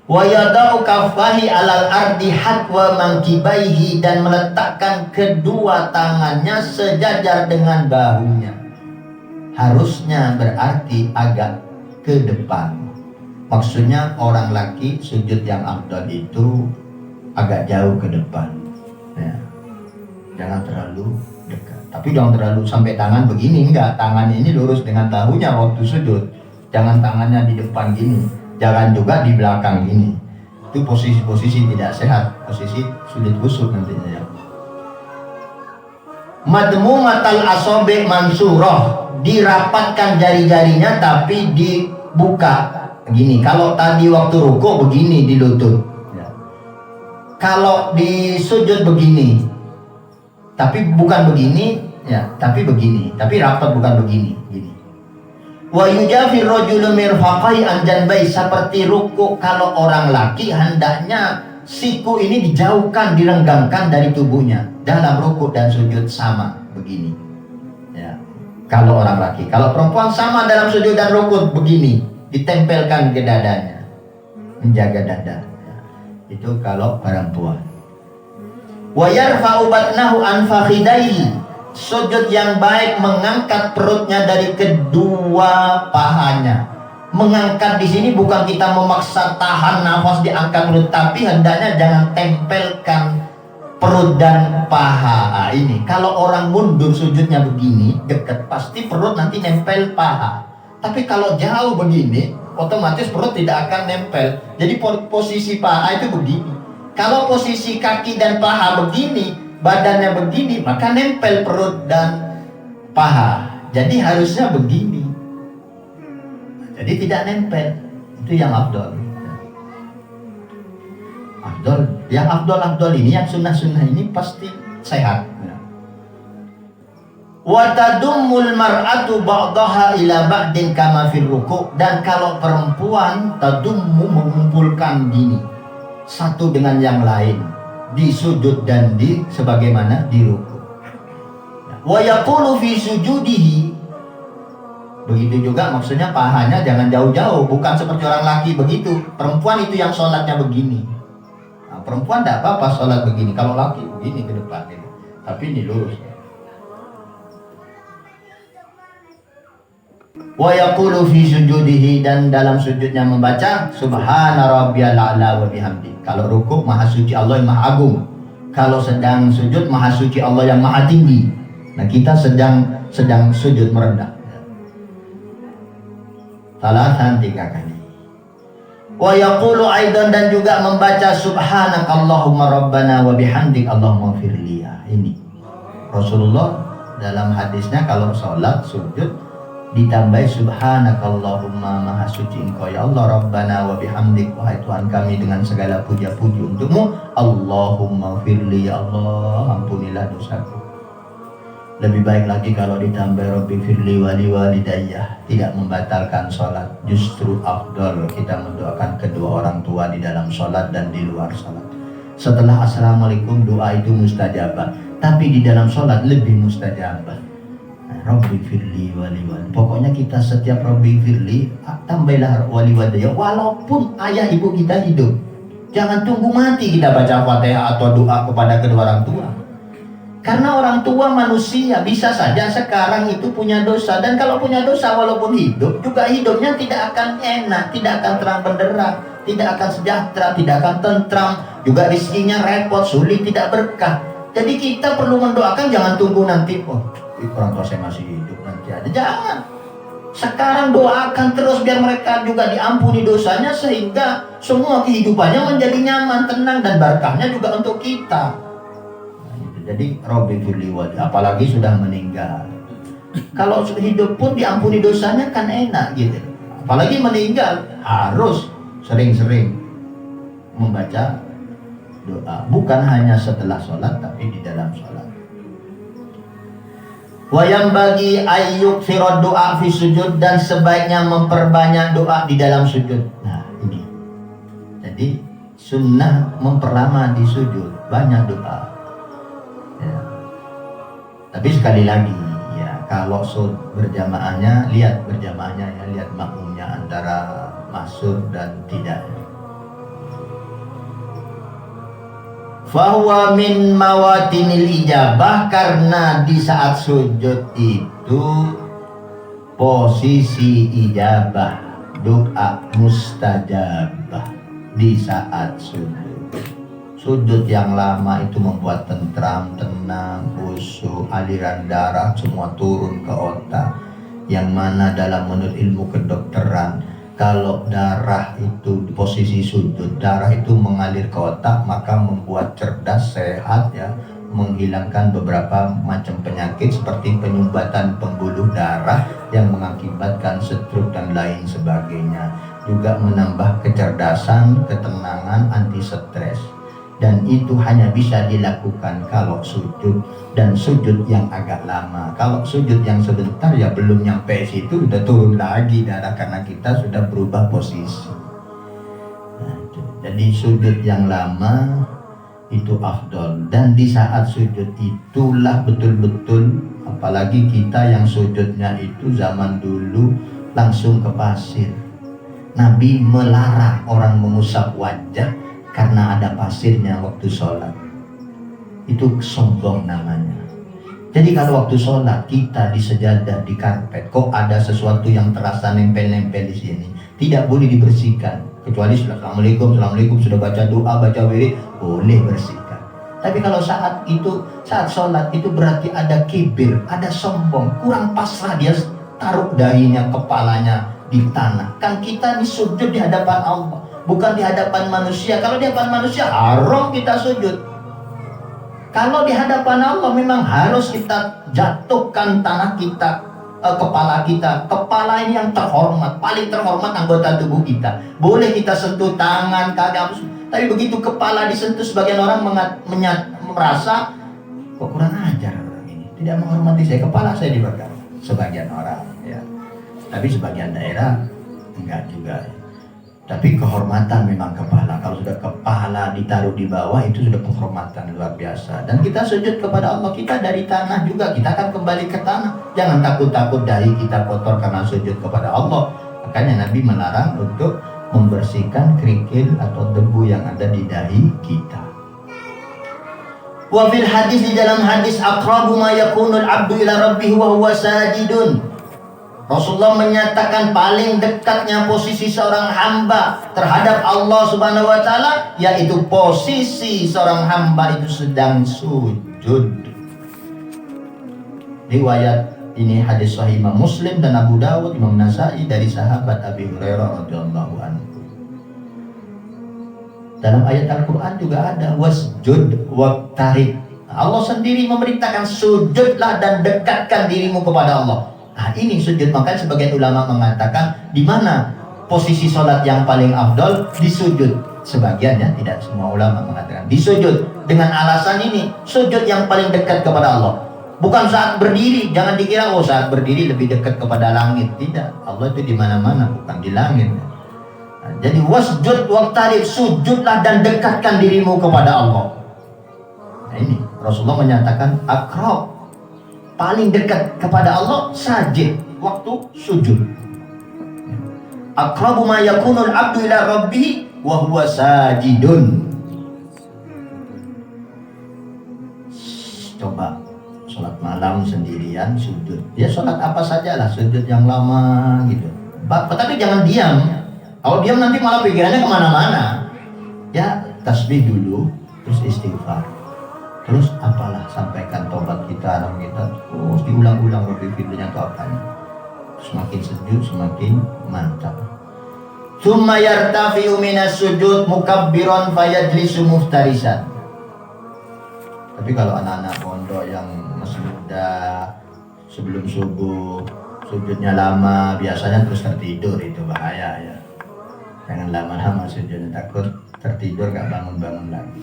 Wa yadau kaffahi alal ardi hatwa mankibaihi, dan meletakkan kedua tangannya sejajar dengan bahunya. Harusnya berarti agak ke depan. Maksudnya orang laki sujud yang afdal itu agak jauh ke depan. Ya. Jangan terlalu dekat. Tapi jangan terlalu sampai tangan begini, enggak. Tangannya ini lurus dengan bahunya waktu sujud. Jangan tangannya di depan gini, jangan juga di belakang gini. Itu posisi-posisi tidak sehat, posisi sulit khusyuk nantinya ya. Madmumatal asabi mansurah, dirapatkan jari-jarinya tapi dibuka begini. Kalau tadi waktu rukuk begini di lutut ya. Kalau di sujud begini, tapi bukan begini ya, tapi begini, tapi rapat bukan begini, gini. Wa yujafir rajulu mirfaqai an janbai, seperti ruku kalau orang laki hendaknya siku ini dijauhkan, direnggangkan dari tubuhnya. Dalam ruku dan sujud sama begini. Ya. Kalau orang laki, kalau perempuan sama dalam sujud dan ruku begini, ditempelkan ke dadanya, menjaga dada. Ya. Itu kalau perempuan. Wa yarfa'u batnahu an fakhidaihi, sujud yang baik mengangkat perutnya dari kedua pahanya. Mengangkat di sini bukan kita memaksa tahan nafas diangkat perut, tapi hendaknya jangan tempelkan perut dan paha. Nah, ini kalau orang mundur sujudnya begini dekat, pasti perut nanti nempel paha. Tapi kalau jauh begini, otomatis perut tidak akan nempel. Jadi posisi paha itu begini. Kalau posisi kaki dan paha begini, badannya begini, maka nempel perut dan paha. Jadi harusnya begini. Jadi tidak nempel. Itu yang afdol. Afdol, yang afdol ini, yang sunnah ini pasti sehat. Wa tadummul mar'atu ba'daha ila ba'din kama fil ruku', dan kalau perempuan tadummu mengumpulkan gini satu dengan yang lain di sujud dan di sebagaimana di ruku. Wa yaqulu fi sujudihi, begitu juga maksudnya pahanya jangan jauh-jauh, bukan seperti orang laki begitu. Perempuan itu yang sholatnya begini. Nah, perempuan tidak apa-apa sholat begini, kalau laki begini ke depan gitu. Tapi ini lurus. Wa yaqulu fi sujudihi, dan dalam sujudnya membaca subhana rabbiyal a'la wa bihamdi. Kalau rukuk maha suci Allah yang maha agung. Kalau sedang sujud maha suci Allah yang maha tinggi. Nah, kita sedang sujud merendah. Salasan 3 kali. Wa yaqulu aidan, dan juga membaca subhanakallahumma rabbana wa bihamdik Allahumma firli. Ini Rasulullah dalam hadisnya kalau sholat sujud ditambah subhanakallahumma, maha suci engkau ya Allah, rabbana wa bihamdik, wahai Tuhan kami dengan segala puja-puji untukmu, Allahumma firli, ya Allah ampunilah dosaku. Lebih baik lagi kalau ditambah rabbi firli wali walidayya, tidak membatalkan sholat, justru afdol kita mendoakan kedua orang tua di dalam sholat dan di luar sholat. Setelah assalamualaikum doa itu mustajabah, tapi di dalam sholat lebih mustajabah. Rabbi firli wali wali. Pokoknya kita setiap Rabbi firli tambahlah wali wadaya, walaupun ayah ibu kita hidup. Jangan tunggu mati kita baca Fatihah atau doa kepada kedua orang tua. Karena orang tua manusia, bisa saja sekarang itu punya dosa, dan kalau punya dosa walaupun hidup juga hidupnya tidak akan enak, tidak akan terang benderang, tidak akan sejahtera, tidak akan tentram, juga rezekinya repot, sulit, tidak berkah. Jadi kita perlu mendoakan, jangan tunggu nanti orang tua saya masih hidup nanti ada. Jangan. Sekarang doakan terus biar mereka juga diampuni dosanya, sehingga semua kehidupannya menjadi nyaman, tenang, dan berkahnya juga untuk kita. Nah, gitu. Jadi Rabbi firli wali, apalagi sudah meninggal. Kalau hidup pun diampuni dosanya kan enak gitu. Apalagi meninggal harus sering-sering membaca doa, bukan hanya setelah sholat tapi di dalam sholat. Wayang bagi ayyuk firod doa fi sujud, dan sebaiknya memperbanyak doa di dalam sujud. Nah ini, jadi sunnah memperlama di sujud, banyak doa ya. Tapi sekali lagi ya, kalau berjamaahnya, lihat berjamaahnya ya, lihat makmumnya antara masuk dan tidak. Fahuwa min mawatinil ijabah, karena di saat sujud itu posisi ijabah, doa mustajabah di saat sujud. Sujud yang lama itu membuat tentram, tenang, khusyuk, aliran darah semua turun ke otak, yang mana dalam menurut ilmu kedokteran, kalau darah itu di posisi sujud, darah itu mengalir ke otak, maka membuat cerdas, sehat ya, menghilangkan beberapa macam penyakit seperti penyumbatan pembuluh darah yang mengakibatkan stroke dan lain sebagainya. Juga menambah kecerdasan, ketenangan, anti stres. Dan itu hanya bisa dilakukan kalau sujud, dan sujud yang agak lama. Kalau sujud yang sebentar ya belum nyampe situ udah turun lagi darah, karena kita sudah berubah posisi. Nah, jadi sujud yang lama itu afdol, dan di saat sujud itulah betul-betul, apalagi kita yang sujudnya itu zaman dulu langsung ke pasir. Nabi melarang orang mengusap wajah karena ada pasirnya waktu sholat. Itu sombong namanya. Jadi kalau waktu sholat kita di sejadah, di karpet, kok ada sesuatu yang terasa nempel-nempel di sini, tidak boleh dibersihkan. Kecuali assalamualaikum, assalamualaikum, sudah baca doa, baca wirid, boleh bersihkan. Tapi kalau saat sholat itu berarti ada kibir, ada sombong, kurang pasrah, dia taruh dahinya, kepalanya di tanah. Kan kita disujud di hadapan Allah, bukan di hadapan manusia. Kalau di hadapan manusia haram kita sujud. Kalau di hadapan Allah memang harus kita jatuhkan tanah kita, kepala kita. Kepala ini yang terhormat, paling terhormat anggota tubuh kita. Boleh kita sentuh tangan, kaki, tapi begitu kepala disentuh, sebagian orang merasa kok kurang ajar orang ini, tidak menghormati saya, kepala saya dibakar. Sebagian orang ya. Tapi sebagian daerah enggak juga. Tapi kehormatan memang kepala. Kalau sudah kepala ditaruh di bawah, itu sudah penghormatan luar biasa. Dan kita sujud kepada Allah, kita dari tanah juga, kita akan kembali ke tanah. Jangan takut-takut dahi kita kotor karena sujud kepada Allah. Makanya Nabi melarang untuk membersihkan kerikil atau debu yang ada di dahi kita. Wa fil hadis, di dalam hadis, aqrabu ma yakunul abdu ila rabbih wa huwa sajidun. Rasulullah menyatakan paling dekatnya posisi seorang hamba terhadap Allah Subhanahu wa taala yaitu posisi seorang hamba itu sedang sujud. Riwayat ini hadis sahih Imam Muslim dan Abu Dawud, Imam Nasai dari sahabat Abi Hurairah radhiyallahu anhu. Dalam ayat Al-Qur'an juga ada wasjud waqtarib. Allah sendiri memerintahkan sujudlah dan dekatkan dirimu kepada Allah. Nah, ini sujud. Makanya sebagian ulama mengatakan di mana posisi sholat yang paling afdol? Di sujud. Sebagian, ya, tidak semua ulama mengatakan di sujud. Dengan alasan ini, sujud yang paling dekat kepada Allah. Bukan saat berdiri. Jangan dikira saat berdiri lebih dekat kepada langit. Tidak. Allah itu di mana-mana, bukan di langit. Nah, jadi wasjud waqtarib, sujudlah dan dekatkan dirimu kepada Allah. Nah, ini Rasulullah menyatakan aqrab, paling dekat kepada Allah sajid, waktu sujud. Aqrabu ma yakunul abdu ila rabbih wa huwa sajidun. Coba sholat malam sendirian sujud. Ya sholat apa sajalah, sujud yang lama gitu. Tapi jangan diam. Kalau diam nanti malah pikirannya kemana-mana. Ya tasbih dulu, terus istighfar. Terus apalah, sampaikan tobat kita, dalam kita terus diulang-ulang berpikirnya atau apanya. Semakin sejuk, semakin mantap. Tsumma yartafi'u minas sujud mukabbiran fayajlisu muftarisan. Tapi kalau anak-anak pondok yang masih muda, sebelum subuh sujudnya lama, biasanya terus tertidur, itu bahaya ya. Jangan lama-lama sujudnya, takut tertidur gak bangun-bangun lagi.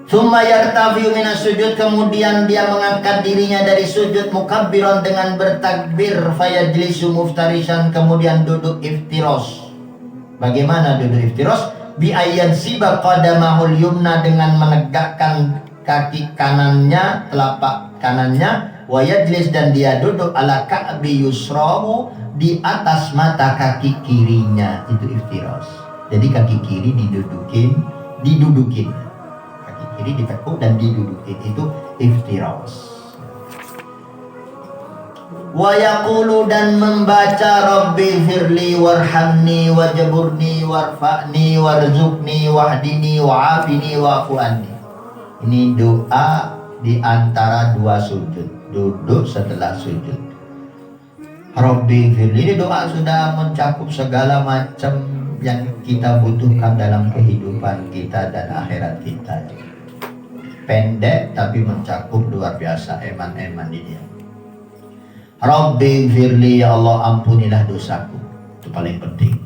Tsumma yartafi'u minas sujud, kemudian dia mengangkat dirinya dari sujud mukabbiran dengan bertakbir, fayajlisu muftarisan, kemudian duduk iftiros. Bagaimana duduk iftiros? Bi ayyansiba qadamahul yumna, dengan menegakkan kaki kanannya, telapak kanannya, wa yajlis, dan dia duduk ala ka'bi yusrahu, di atas mata kaki kirinya. Itu iftiros. Jadi kaki kiri didudukin. Kiri ditekuk dan didudukin, itu iftiros. Wa yaqulu, dan membaca Rabbi firli warhamni wajburni warfa'ni warzuqni wahdini wa'afini wa'fu anni. Ini doa di antara dua sujud, duduk setelah sujud. Rabbi firli, ini doa sudah mencakup segala macam yang kita butuhkan dalam kehidupan kita dan akhirat kita. Pendek tapi mencakup luar biasa eman-eman di dia. Rabbi firli, ya Allah ampunilah dosaku, itu paling penting.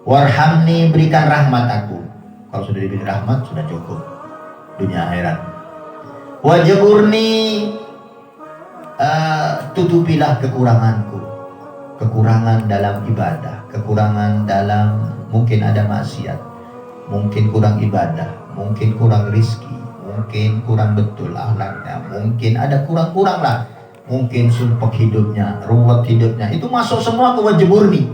Warhamni, berikan rahmat aku. Kalau sudah diberi rahmat sudah cukup dunia akhirat. Wajburni, tutupilah kekuranganku, kekurangan dalam ibadah, kekurangan dalam mungkin ada maksiat, mungkin kurang ibadah, mungkin kurang rizki, mungkin kurang betul akhlaknya, mungkin ada kurang-kurang lah, mungkin sumpah hidupnya, ruwet hidupnya, itu masuk semua ke wajburni.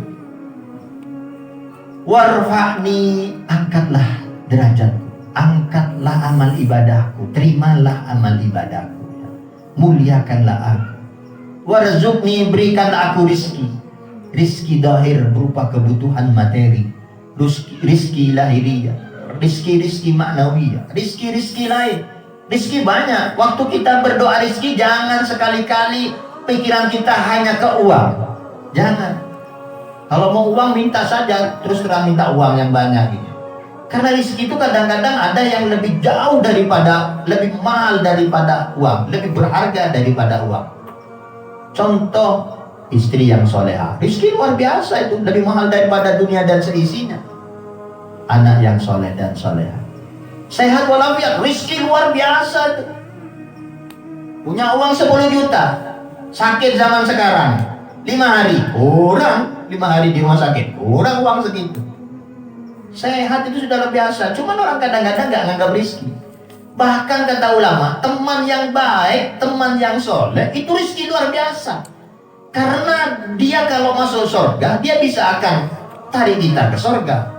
Warfa'ni, angkatlah derajatku, angkatlah amal ibadahku, terimalah amal ibadahku, muliakanlah aku. Warzuqni, berikanlah aku rizki, rizki zahir berupa kebutuhan materi, rizki lahiriah, rizki maknawiyah, rizki lain. Rizki banyak. Waktu kita berdoa rizki, jangan sekali-kali pikiran kita hanya ke uang. Jangan. Kalau mau uang minta saja, terus terang minta uang yang banyak gitu. Karena rizki itu kadang-kadang ada yang lebih jauh daripada, lebih mahal daripada uang, lebih berharga daripada uang. Contoh, istri yang soleha, rizki luar biasa, itu lebih mahal daripada dunia dan seisinya. Anak yang soleh dan soleha, sehat walafiat, rizki luar biasa tuh. Punya uang 10 juta, sakit zaman sekarang 5 hari, kurang 5 hari di rumah sakit, kurang uang segitu. Sehat itu sudah luar biasa. Cuman orang kadang-kadang gak nganggap rizki. Bahkan kata ulama, teman yang baik, teman yang soleh, itu rizki luar biasa. Karena dia kalau masuk surga, dia bisa akan tarik kita ke surga.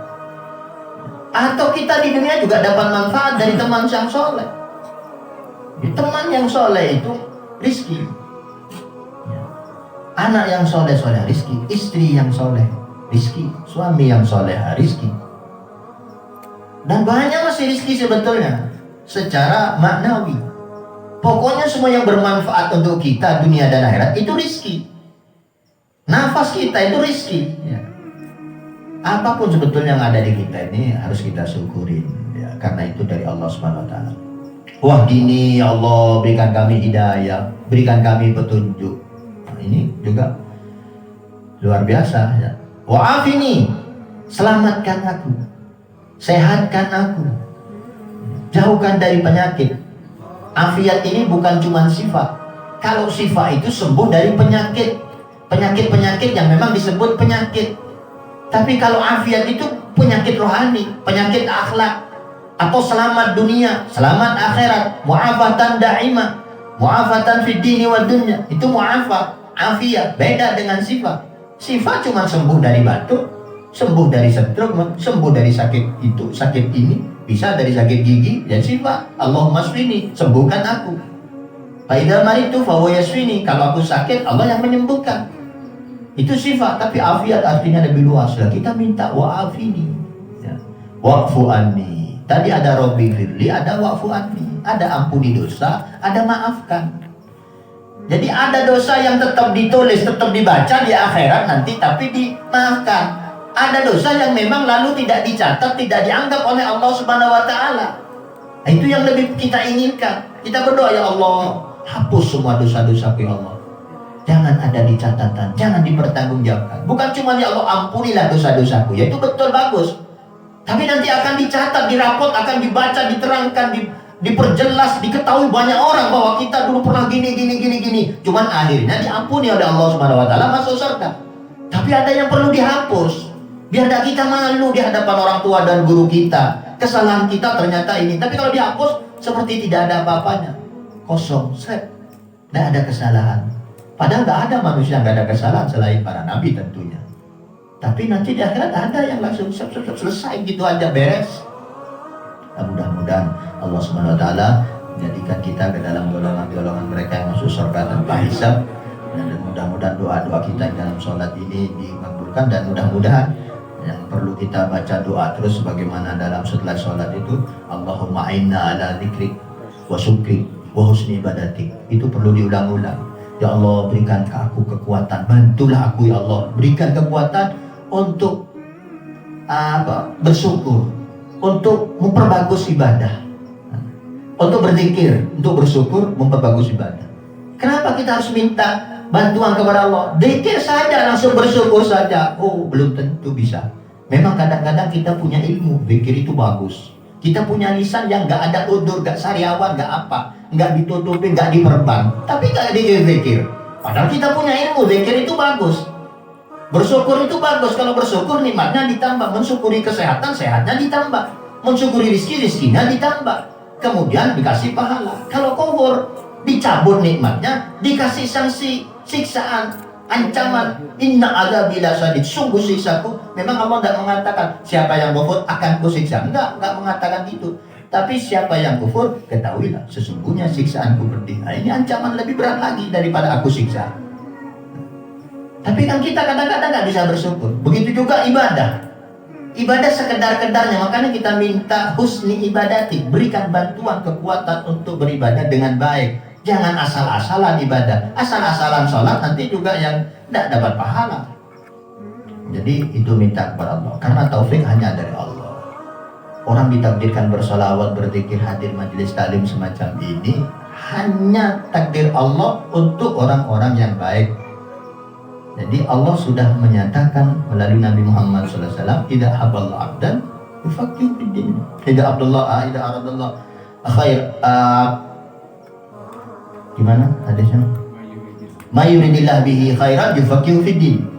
Atau kita di dunia juga dapat manfaat dari teman yang soleh. Teman yang soleh itu rizki. Anak yang soleh rizki, istri yang soleh rizki, suami yang soleh rizki. Dan banyak masih rizki sebetulnya secara maknawi. Pokoknya semua yang bermanfaat untuk kita dunia dan akhirat itu rizki. Nafas kita itu rizki ya. Apapun sebetulnya yang ada di kita ini harus kita syukurin ya, karena itu dari Allah Subhanahu wa taala. Wah gini ya Allah, berikan kami hidayah, berikan kami petunjuk. Nah, ini juga luar biasa ya. Wa'afini, selamatkan aku, sehatkan aku, jauhkan dari penyakit. Afiat ini bukan cuma sifat. Kalau sifat itu sembuh dari penyakit, penyakit-penyakit yang memang disebut penyakit. Tapi kalau afiat itu penyakit rohani, penyakit akhlak, atau selamat dunia, selamat akhirat, mu'afatan da'imah, mu'afatan fid dini wa dunya. Itu mu'afah, afiat, beda dengan sifat. Sifat cuma sembuh dari batuk, sembuh dari stroke, sembuh dari sakit itu, sakit ini, bisa dari sakit gigi, dan sifat Allahumma shfini, sembuhkan aku. Fa idza maritu fa huwa yashfini, kalau aku sakit Allah yang menyembuhkan. Itu sifat, tapi afiat artinya lebih luas. Kita minta wa'afini ya. Wa'fu anni. Tadi ada Robbi firli, ada wa'fu anni, ada ampuni dosa, ada maafkan. Jadi ada dosa yang tetap ditulis, tetap dibaca di akhirat nanti, tapi dimaafkan. Ada dosa yang memang lalu tidak dicatat, tidak dianggap oleh Allah Subhanahu wa taala. Nah, itu yang lebih kita inginkan. Kita berdoa, ya Allah, hapus semua dosa-dosaku ya Allah. Jangan ada di catatan, jangan dipertanggungjawabkan. Bukan cuma ya Allah ampunilah dosa-dosaku, ya itu betul bagus. Tapi nanti akan dicatat, dirapot, akan dibaca, diterangkan, diperjelas, diketahui banyak orang bahwa kita dulu pernah gini. Cuman akhirnya diampuni oleh Allah Subhanahu wa taala, masuk surga. Tapi ada yang perlu dihapus. Biar tidak kita malu di hadapan orang tua dan guru kita. Kesalahan kita ternyata ini. Tapi kalau dihapus seperti tidak ada apa-apanya. Kosong, set. Tidak ada kesalahan. Padahal tidak ada manusia yang tidak ada kesalahan selain para nabi tentunya. Tapi nanti di akhirat ada yang langsung selesai gitu aja, beres. Nah, mudah-mudahan Allah Subhanahu wa taala menjadikan kita ke dalam golongan-golongan mereka yang masuk surga tanpa hisab. Dan mudah-mudahan doa-doa kita dalam sholat ini dikabulkan, dan mudah-mudahan yang perlu kita baca doa terus sebagaimana dalam setelah sholat itu, Allahumma inna ala dzikrik wa syukrik wa husni ibadatik. Itu perlu diulang-ulang. Ya Allah, berikan ke aku kekuatan, bantulah aku ya Allah, berikan kekuatan untuk bersyukur, untuk memperbagus ibadah, untuk berzikir, untuk bersyukur, memperbagus ibadah. Kenapa kita harus minta bantuan kepada Allah? Zikir saja, langsung bersyukur saja, oh belum tentu bisa. Memang kadang-kadang kita punya ilmu, zikir itu bagus. Kita punya lisan yang gak ada udur, gak sariawan, gak apa, gak ditutupi, gak diperban, tapi gak dikir-zikir. Padahal kita punya ilmu, zikir itu bagus. Bersyukur itu bagus. Kalau bersyukur nikmatnya ditambah, mensyukuri kesehatan, sehatnya ditambah, mensyukuri rizki, rizkinya ditambah, kemudian dikasih pahala. Kalau kufur, dicabut nikmatnya, dikasih sanksi, siksaan, ancaman. Inna adzabi lasyadid, sungguh siksaku. Memang Allah tidak mengatakan siapa yang kufur akan kusiksa, enggak mengatakan itu. Tapi siapa yang kufur, ketahuilah sesungguhnya siksaanku pedih. Nah, ini ancaman lebih berat lagi daripada aku siksa. Tapi kan kita kadang-kadang nggak bisa bersyukur. Begitu juga ibadah. Ibadah sekedar-kedarnya, makanya kita minta husni ibadati, berikan bantuan kekuatan untuk beribadah dengan baik. Jangan asal-asalan ibadah, asal-asalan sholat nanti juga yang tidak dapat pahala. Jadi itu minta kepada Allah, karena taufik hanya dari Allah. Orang ditakdirkan bersolawat, berzikir, hadir majelis taklim semacam ini hanya takdir Allah untuk orang-orang yang baik. Jadi Allah sudah menyatakan melalui Nabi Muhammad SAW, tidak haballah abdan yufaqihu fiddin. Tidak aradallah khair. Gimana hadisnya? Ma yuridillah bihi khairan yufaqihu fiddin.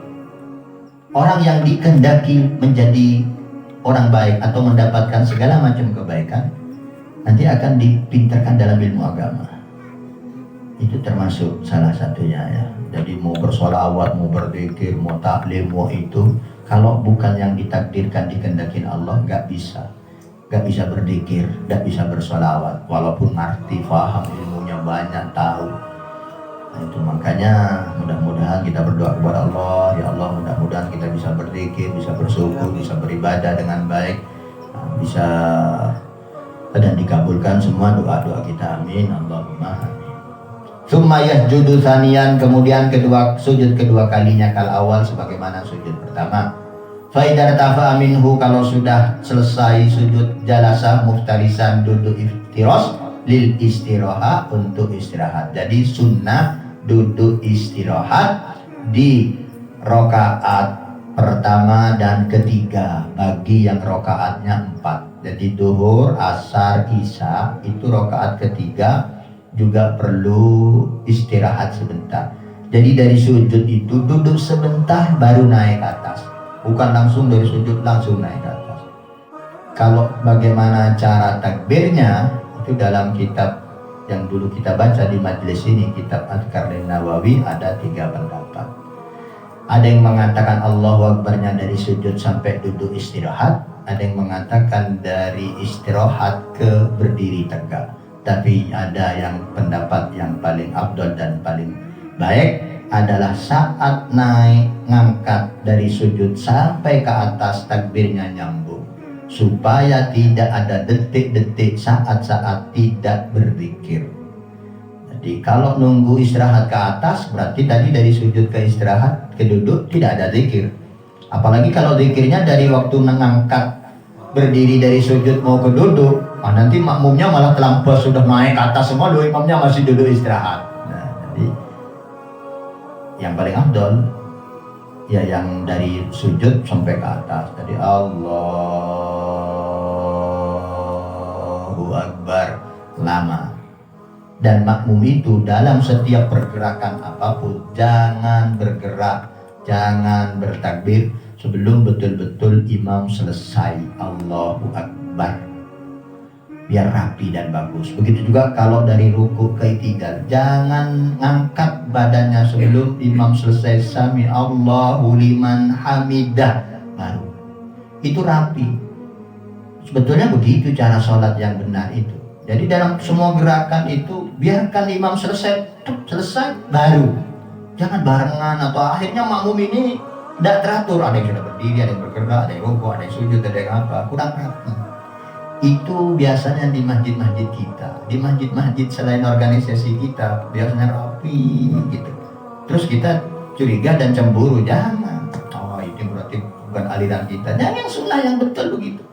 Orang yang dikehendaki menjadi orang baik atau mendapatkan segala macam kebaikan, nanti akan dipintarkan dalam ilmu agama. Itu termasuk salah satunya ya. Jadi mau bersolawat, mau berzikir, mau taklim, mau itu, kalau bukan yang ditakdirkan dikehendakin Allah, nggak bisa berzikir, nggak bisa bersolawat, walaupun ngerti, paham ilmunya banyak, tahu. Nah, itu makanya mudah-mudahan kita berdoa kepada Allah, ya Allah mudah-mudahan kita bisa berzikir, bisa bersyukur, bisa beribadah dengan baik, bisa dan dikabulkan semua doa-doa kita, amin Allahumma amin. Summa yasjudu tsaniyan, kemudian sujud kedua kalinya kal awal sebagaimana sujud pertama. Fa idza tafa minhu, kalau sudah selesai sujud jalasa muftarisan, duduk iftiros lil istirahat, untuk istirahat. Jadi sunnah duduk istirahat di rokaat pertama dan ketiga bagi yang rokaatnya 4. Jadi duhur, asar, isya itu rokaat ketiga juga perlu istirahat sebentar. Jadi dari sujud itu duduk sebentar baru naik ke atas, bukan langsung dari sujud langsung naik ke atas. Kalau bagaimana cara takbirnya itu dalam kitab yang dulu kita baca di majelis ini, kitab Adhkar Nawawi, ada 3 pendapat. Ada yang mengatakan Allahu Akbarnya dari sujud sampai duduk istirahat, ada yang mengatakan dari istirahat ke berdiri tegak. Tapi ada yang pendapat yang paling afdal dan paling baik adalah saat naik ngangkat dari sujud sampai ke atas takbirnya nyambung, supaya tidak ada detik-detik saat-saat tidak berzikir. Jadi kalau nunggu istirahat ke atas, berarti tadi dari sujud ke istirahat ke duduk tidak ada zikir. Apalagi kalau zikirnya dari waktu mengangkat berdiri dari sujud mau ke duduk, nanti makmumnya malah terlampau sudah naik ke atas semua, dua imamnya masih duduk istirahat. Nah, jadi yang paling afdol ya yang dari sujud sampai ke atas. Jadi Allahu Akbar lama. Dan makmum itu dalam setiap pergerakan apapun jangan bergerak, jangan bertakbir sebelum betul-betul imam selesai Allahu Akbar, biar rapi dan bagus. Begitu juga kalau dari ruku ke i'tidal, jangan ngangkat badannya sebelum imam selesai sami Allahu liman hamidah baru. Itu rapi. Sebetulnya begitu cara sholat yang benar itu. Jadi dalam semua gerakan itu biarkan imam selesai baru. Jangan barengan atau akhirnya makmum ini tidak teratur. Ada yang sudah berdiri, ada yang bergerak, ada yang rukuk, ada yang sujud, ada yang apa, kurang rapi. Itu biasanya di masjid-masjid kita, di masjid-masjid selain organisasi kita biasanya rapi gitu. Terus kita curiga dan cemburu, jangan. Oh itu berarti bukan aliran kita. Jangan, yang sunnah yang betul begitu.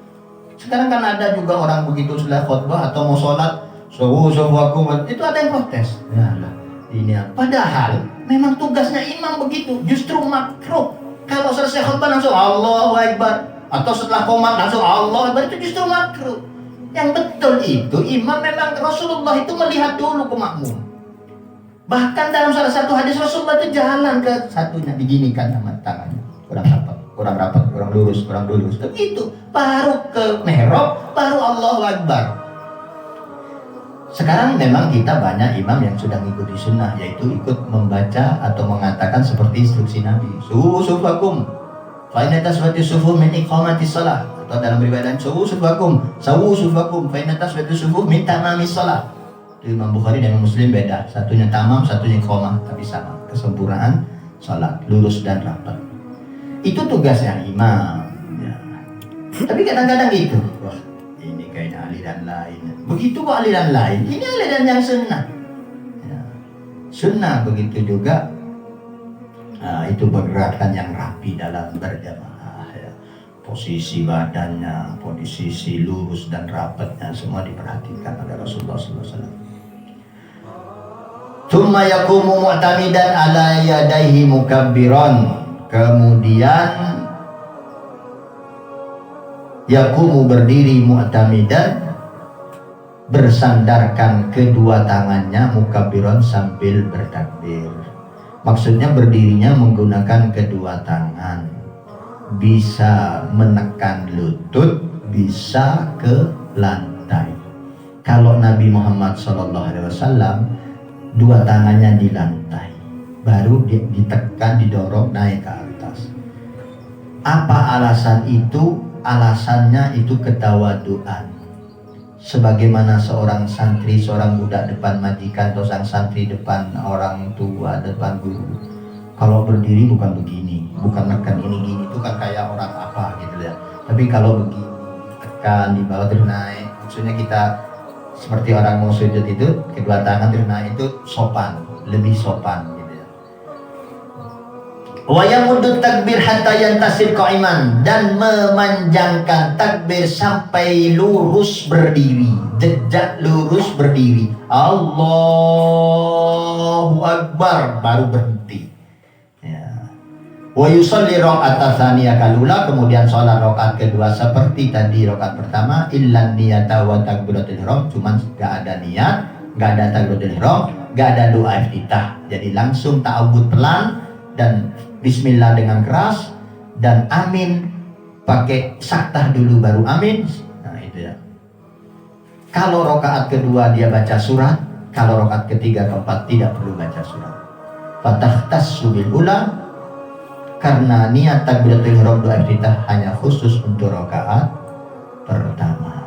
Sekarang kan ada juga orang begitu setelah khutbah atau mau sholat, itu ada yang protes. Ya Allah, ini padahal memang tugasnya imam begitu, justru makruh. Kalau selesai khutbah langsung Allahu Akbar, atau setelah qomat langsung Allah, itu justru makruh. Yang betul itu imam memang Rasulullah itu melihat dulu ke makmum. Bahkan dalam salah satu hadis Rasulullah itu jalan ke satunya diginikan sama tangannya, kurang rapat, kurang lurus. Begitu, baru ke mihrab, baru Allahu Akbar. Sekarang memang kita banyak imam yang sudah mengikuti sunnah, yaitu ikut membaca atau mengatakan seperti instruksi Nabi. Sufufakum fa'inna taswati sufuh min iqamatis salah, atau dalam riwayat sufufakum fa'inna taswati sufuh min tamamis salah. Itu Imam Bukhari dan Imam Muslim beda, satunya tamam, satunya iqamah, tapi sama, kesempurnaan salat, lurus dan rapat. Itu tugasnya imam ya. Tapi kadang-kadang gitu, wah ini kayaknya aliran lain. Begitu kok aliran lain, ini aliran yang sunnah ya. Sunnah begitu juga. Nah, itu pergerakan yang rapi dalam berjamaah ya. Posisi badannya, posisi lurus dan rapatnya semua diperhatikan oleh Rasulullah SAW. Tsumma yaqumu mu'tamidan ala yadayhi mukabbiran. Kemudian yaqumu berdiri mu'tamidan, bersandarkan kedua tangannya mukabbiran sambil bertakbir. Maksudnya berdirinya menggunakan kedua tangan, bisa menekan lutut, bisa ke lantai. Kalau Nabi Muhammad SAW dua tangannya di lantai, baru ditekan, didorong naik ke atas. Apa alasan itu? Alasannya itu ketawaduan. sebagaimana seorang santri, seorang budak depan majikan, atau sang santri depan orang tua, depan guru. Kalau berdiri bukan begini, bukan nekan ini gini, itu kan kayak orang apa gitu ya. Tapi kalau begini, tekan di bawah terus naik, maksudnya kita seperti orang mau sujud itu, kedua tangan terus naik, itu sopan, lebih sopan gitu ya. Wa yamuddu takbir hatta yantasib qa'iman, dan memanjangkan takbir sampai lurus berdiri, jejak lurus berdiri. Allahu Akbar, baru berhenti. Ya. Wa yusalli rakaat tsaniyah kalula, kemudian sholat rakaat kedua seperti tadi rakaat pertama, illan niyata wa takbiratul ihram, cuman enggak ada niat, enggak ada takbiratul ihram, enggak ada doa iftitah. Jadi langsung ta'awudz pelan dan bismillah dengan keras, dan amin pakai saktah dulu baru amin. Nah itu ya. Kalau rakaat kedua dia baca surat, kalau rakaat ketiga keempat tidak perlu baca surat. Fatahtassu bil ula, karena niat takbiratul ihram doa iftitah hanya khusus untuk rakaat pertama.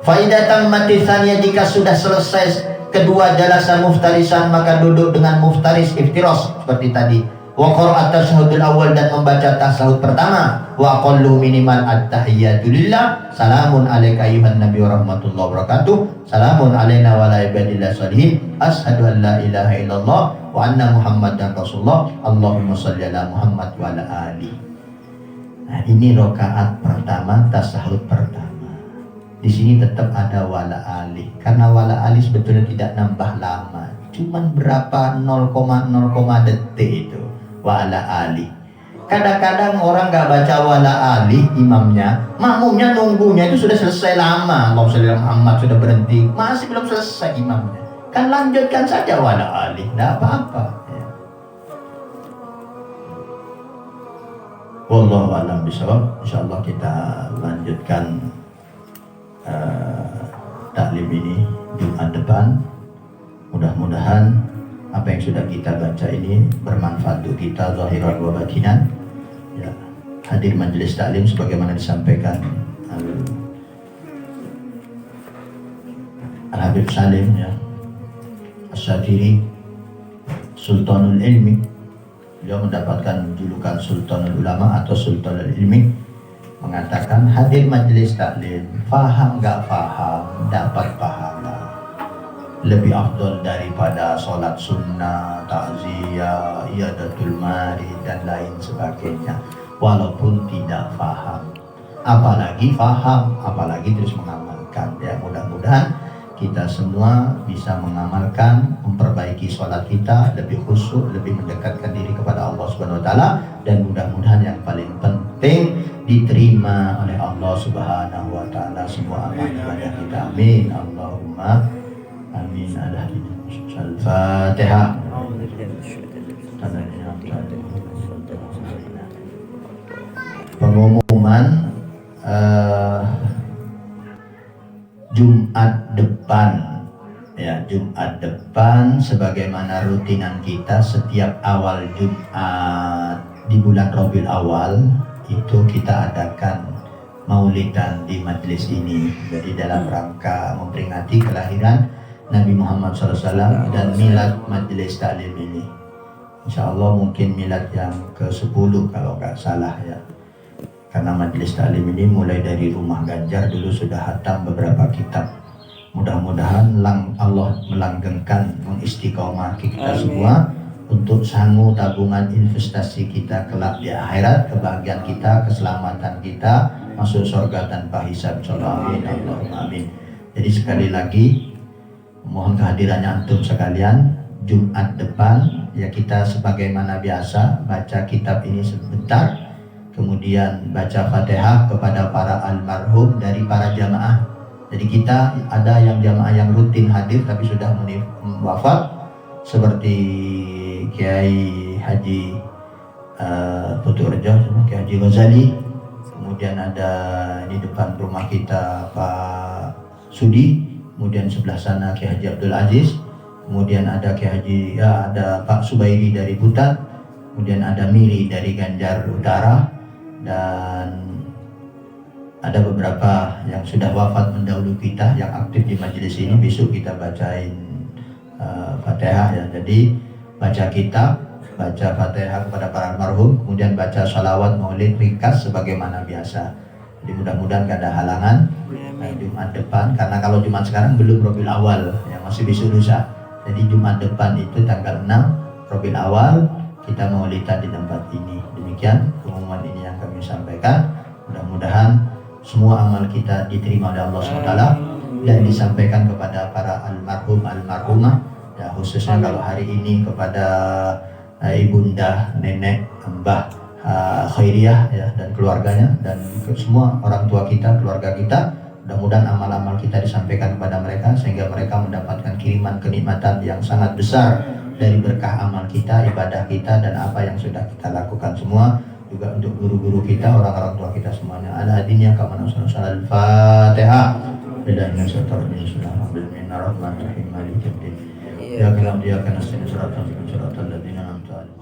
Faidatan mati tsaniyah, jika sudah selesai kedua jalasa muftarisan, maka duduk dengan muftaris iftiras seperti tadi. Wa qira'at tasyahudul awal, dan membaca tasyahud pertama. Wa aqallu minimal at-tahiyyatu lillah, salamun alayka ayyuhan nabiy wa rahmatullahi wa barakatuh, salamun alayna wa ala ibadillah shalihin, asyhadu an la ilaha illallah wa anna muhammadan rasulullah, Allahumma shalli ala Muhammad wa ala ali. Nah, ini rakaat pertama, tasyahud pertama. Di sini tetap ada wala ali, karena wala ali sebetulnya tidak nambah lama, cuman berapa 0,0 detik itu wala ali. Kadang-kadang orang nggak baca wala ali, imamnya, makmumnya nunggunya itu sudah selesai lama. Allahumma shalli ala Muhammad, sudah berhenti, masih belum selesai imamnya, kan lanjutkan saja wala ali, nggak apa-apa ya. Wallahu a'lam bishawab. Insyaallah kita lanjutkan taklim ini Jumat depan. Mudah-mudahan apa yang sudah kita baca ini bermanfaat untuk kita zahiran wa batinan ya. Hadir majelis taklim sebagaimana disampaikan Al-Habib Salim ya, As-Satiri, Sultanul Ilmi. Beliau mendapatkan julukan Sultanul Ulama atau Sultanul Ilmi, mengatakan hadir majelis taklim, faham gak faham, dapat pahala, lebih afdol daripada sholat sunnah, takziah, iyadatul marid dan lain sebagainya. Walaupun tidak faham, apalagi faham, apalagi terus mengamalkan ya. Mudah-mudahan kita semua bisa mengamalkan, memperbaiki sholat kita lebih khusyuk, lebih mendekatkan diri kepada Allah Subhanahu Wa Taala, dan mudah-mudahan yang paling penting diterima oleh Allah Subhanahu Wa Taala semua amal ibadah kita. Amin. Allahumma amin. Al-Fatihah. Pengumuman Jumat depan ya, Jumat depan sebagaimana rutinan kita setiap awal Jumat di bulan Rabiul Awal itu kita adakan maulidan di majelis ini. Jadi dalam rangka memperingati kelahiran Nabi Muhammad SAW dan milad majelis taklim ini. Insya Allah mungkin milad yang ke-10 kalau nggak salah ya. Karena majelis taklim ini mulai dari Rumah Ganjar dulu sudah hatam beberapa kitab. Mudah-mudahan Allah melanggengkan, mengistiqomah kita semua untuk sanggup tabungan investasi kita kelak di akhirat, kebahagiaan kita, keselamatan kita, masuk surga tanpa hisab. Amin. Allahumma amin. Jadi sekali lagi mohon kehadirannya antum sekalian Jumat depan ya, kita sebagaimana biasa baca kitab ini sebentar, kemudian baca Fatihah kepada para almarhum dari para jamaah. Jadi kita ada yang jamaah yang rutin hadir tapi sudah wafat seperti Kiai Haji Puturejo, Kiai Haji Ghazali, kemudian ada di depan rumah kita Pak Sudi, kemudian sebelah sana Kiai Haji Abdul Aziz, kemudian ada Kiai Haji ada Pak Subairi dari Butat, kemudian ada Miri dari Ganjar Utara, dan ada beberapa yang sudah wafat mendahulu kita yang aktif di majelis ini, besok kita bacain Fatihah ya. Jadi baca kitab, baca Fatihah kepada para almarhum, kemudian baca salawat maulid ringkas sebagaimana biasa. Jadi mudah-mudahan gak ada halangan Jumat depan, karena kalau Jumat sekarang belum Rabiul Awal ya, masih besok lusa. Jadi Jumat depan itu tanggal 6 Rabiul Awal kita maulidan di tempat ini. Demikian pengumuman ini yang kami sampaikan. Mudah-mudahan semua amal kita diterima oleh Allah SWT dan disampaikan kepada para almarhum almarhumah ya, khususnya kalau hari ini kepada ibunda, nenek, mbah Khairiyah ya, dan keluarganya, dan semua orang tua kita, keluarga kita. Mudah-mudahan amal-amal kita disampaikan kepada mereka sehingga mereka mendapatkan kiriman kenikmatan yang sangat besar dari berkah amal kita, ibadah kita, dan apa yang sudah kita lakukan semua. Juga untuk guru-guru kita, orang-orang tua kita semuanya. Ada hadinya kamana sallallahu Al-Fatihah. Billahi Bismillahirrahmanirrahim. Maliki yaumiddin. Ya kalam dia kana siratan siratan ladina an'amta alaihim.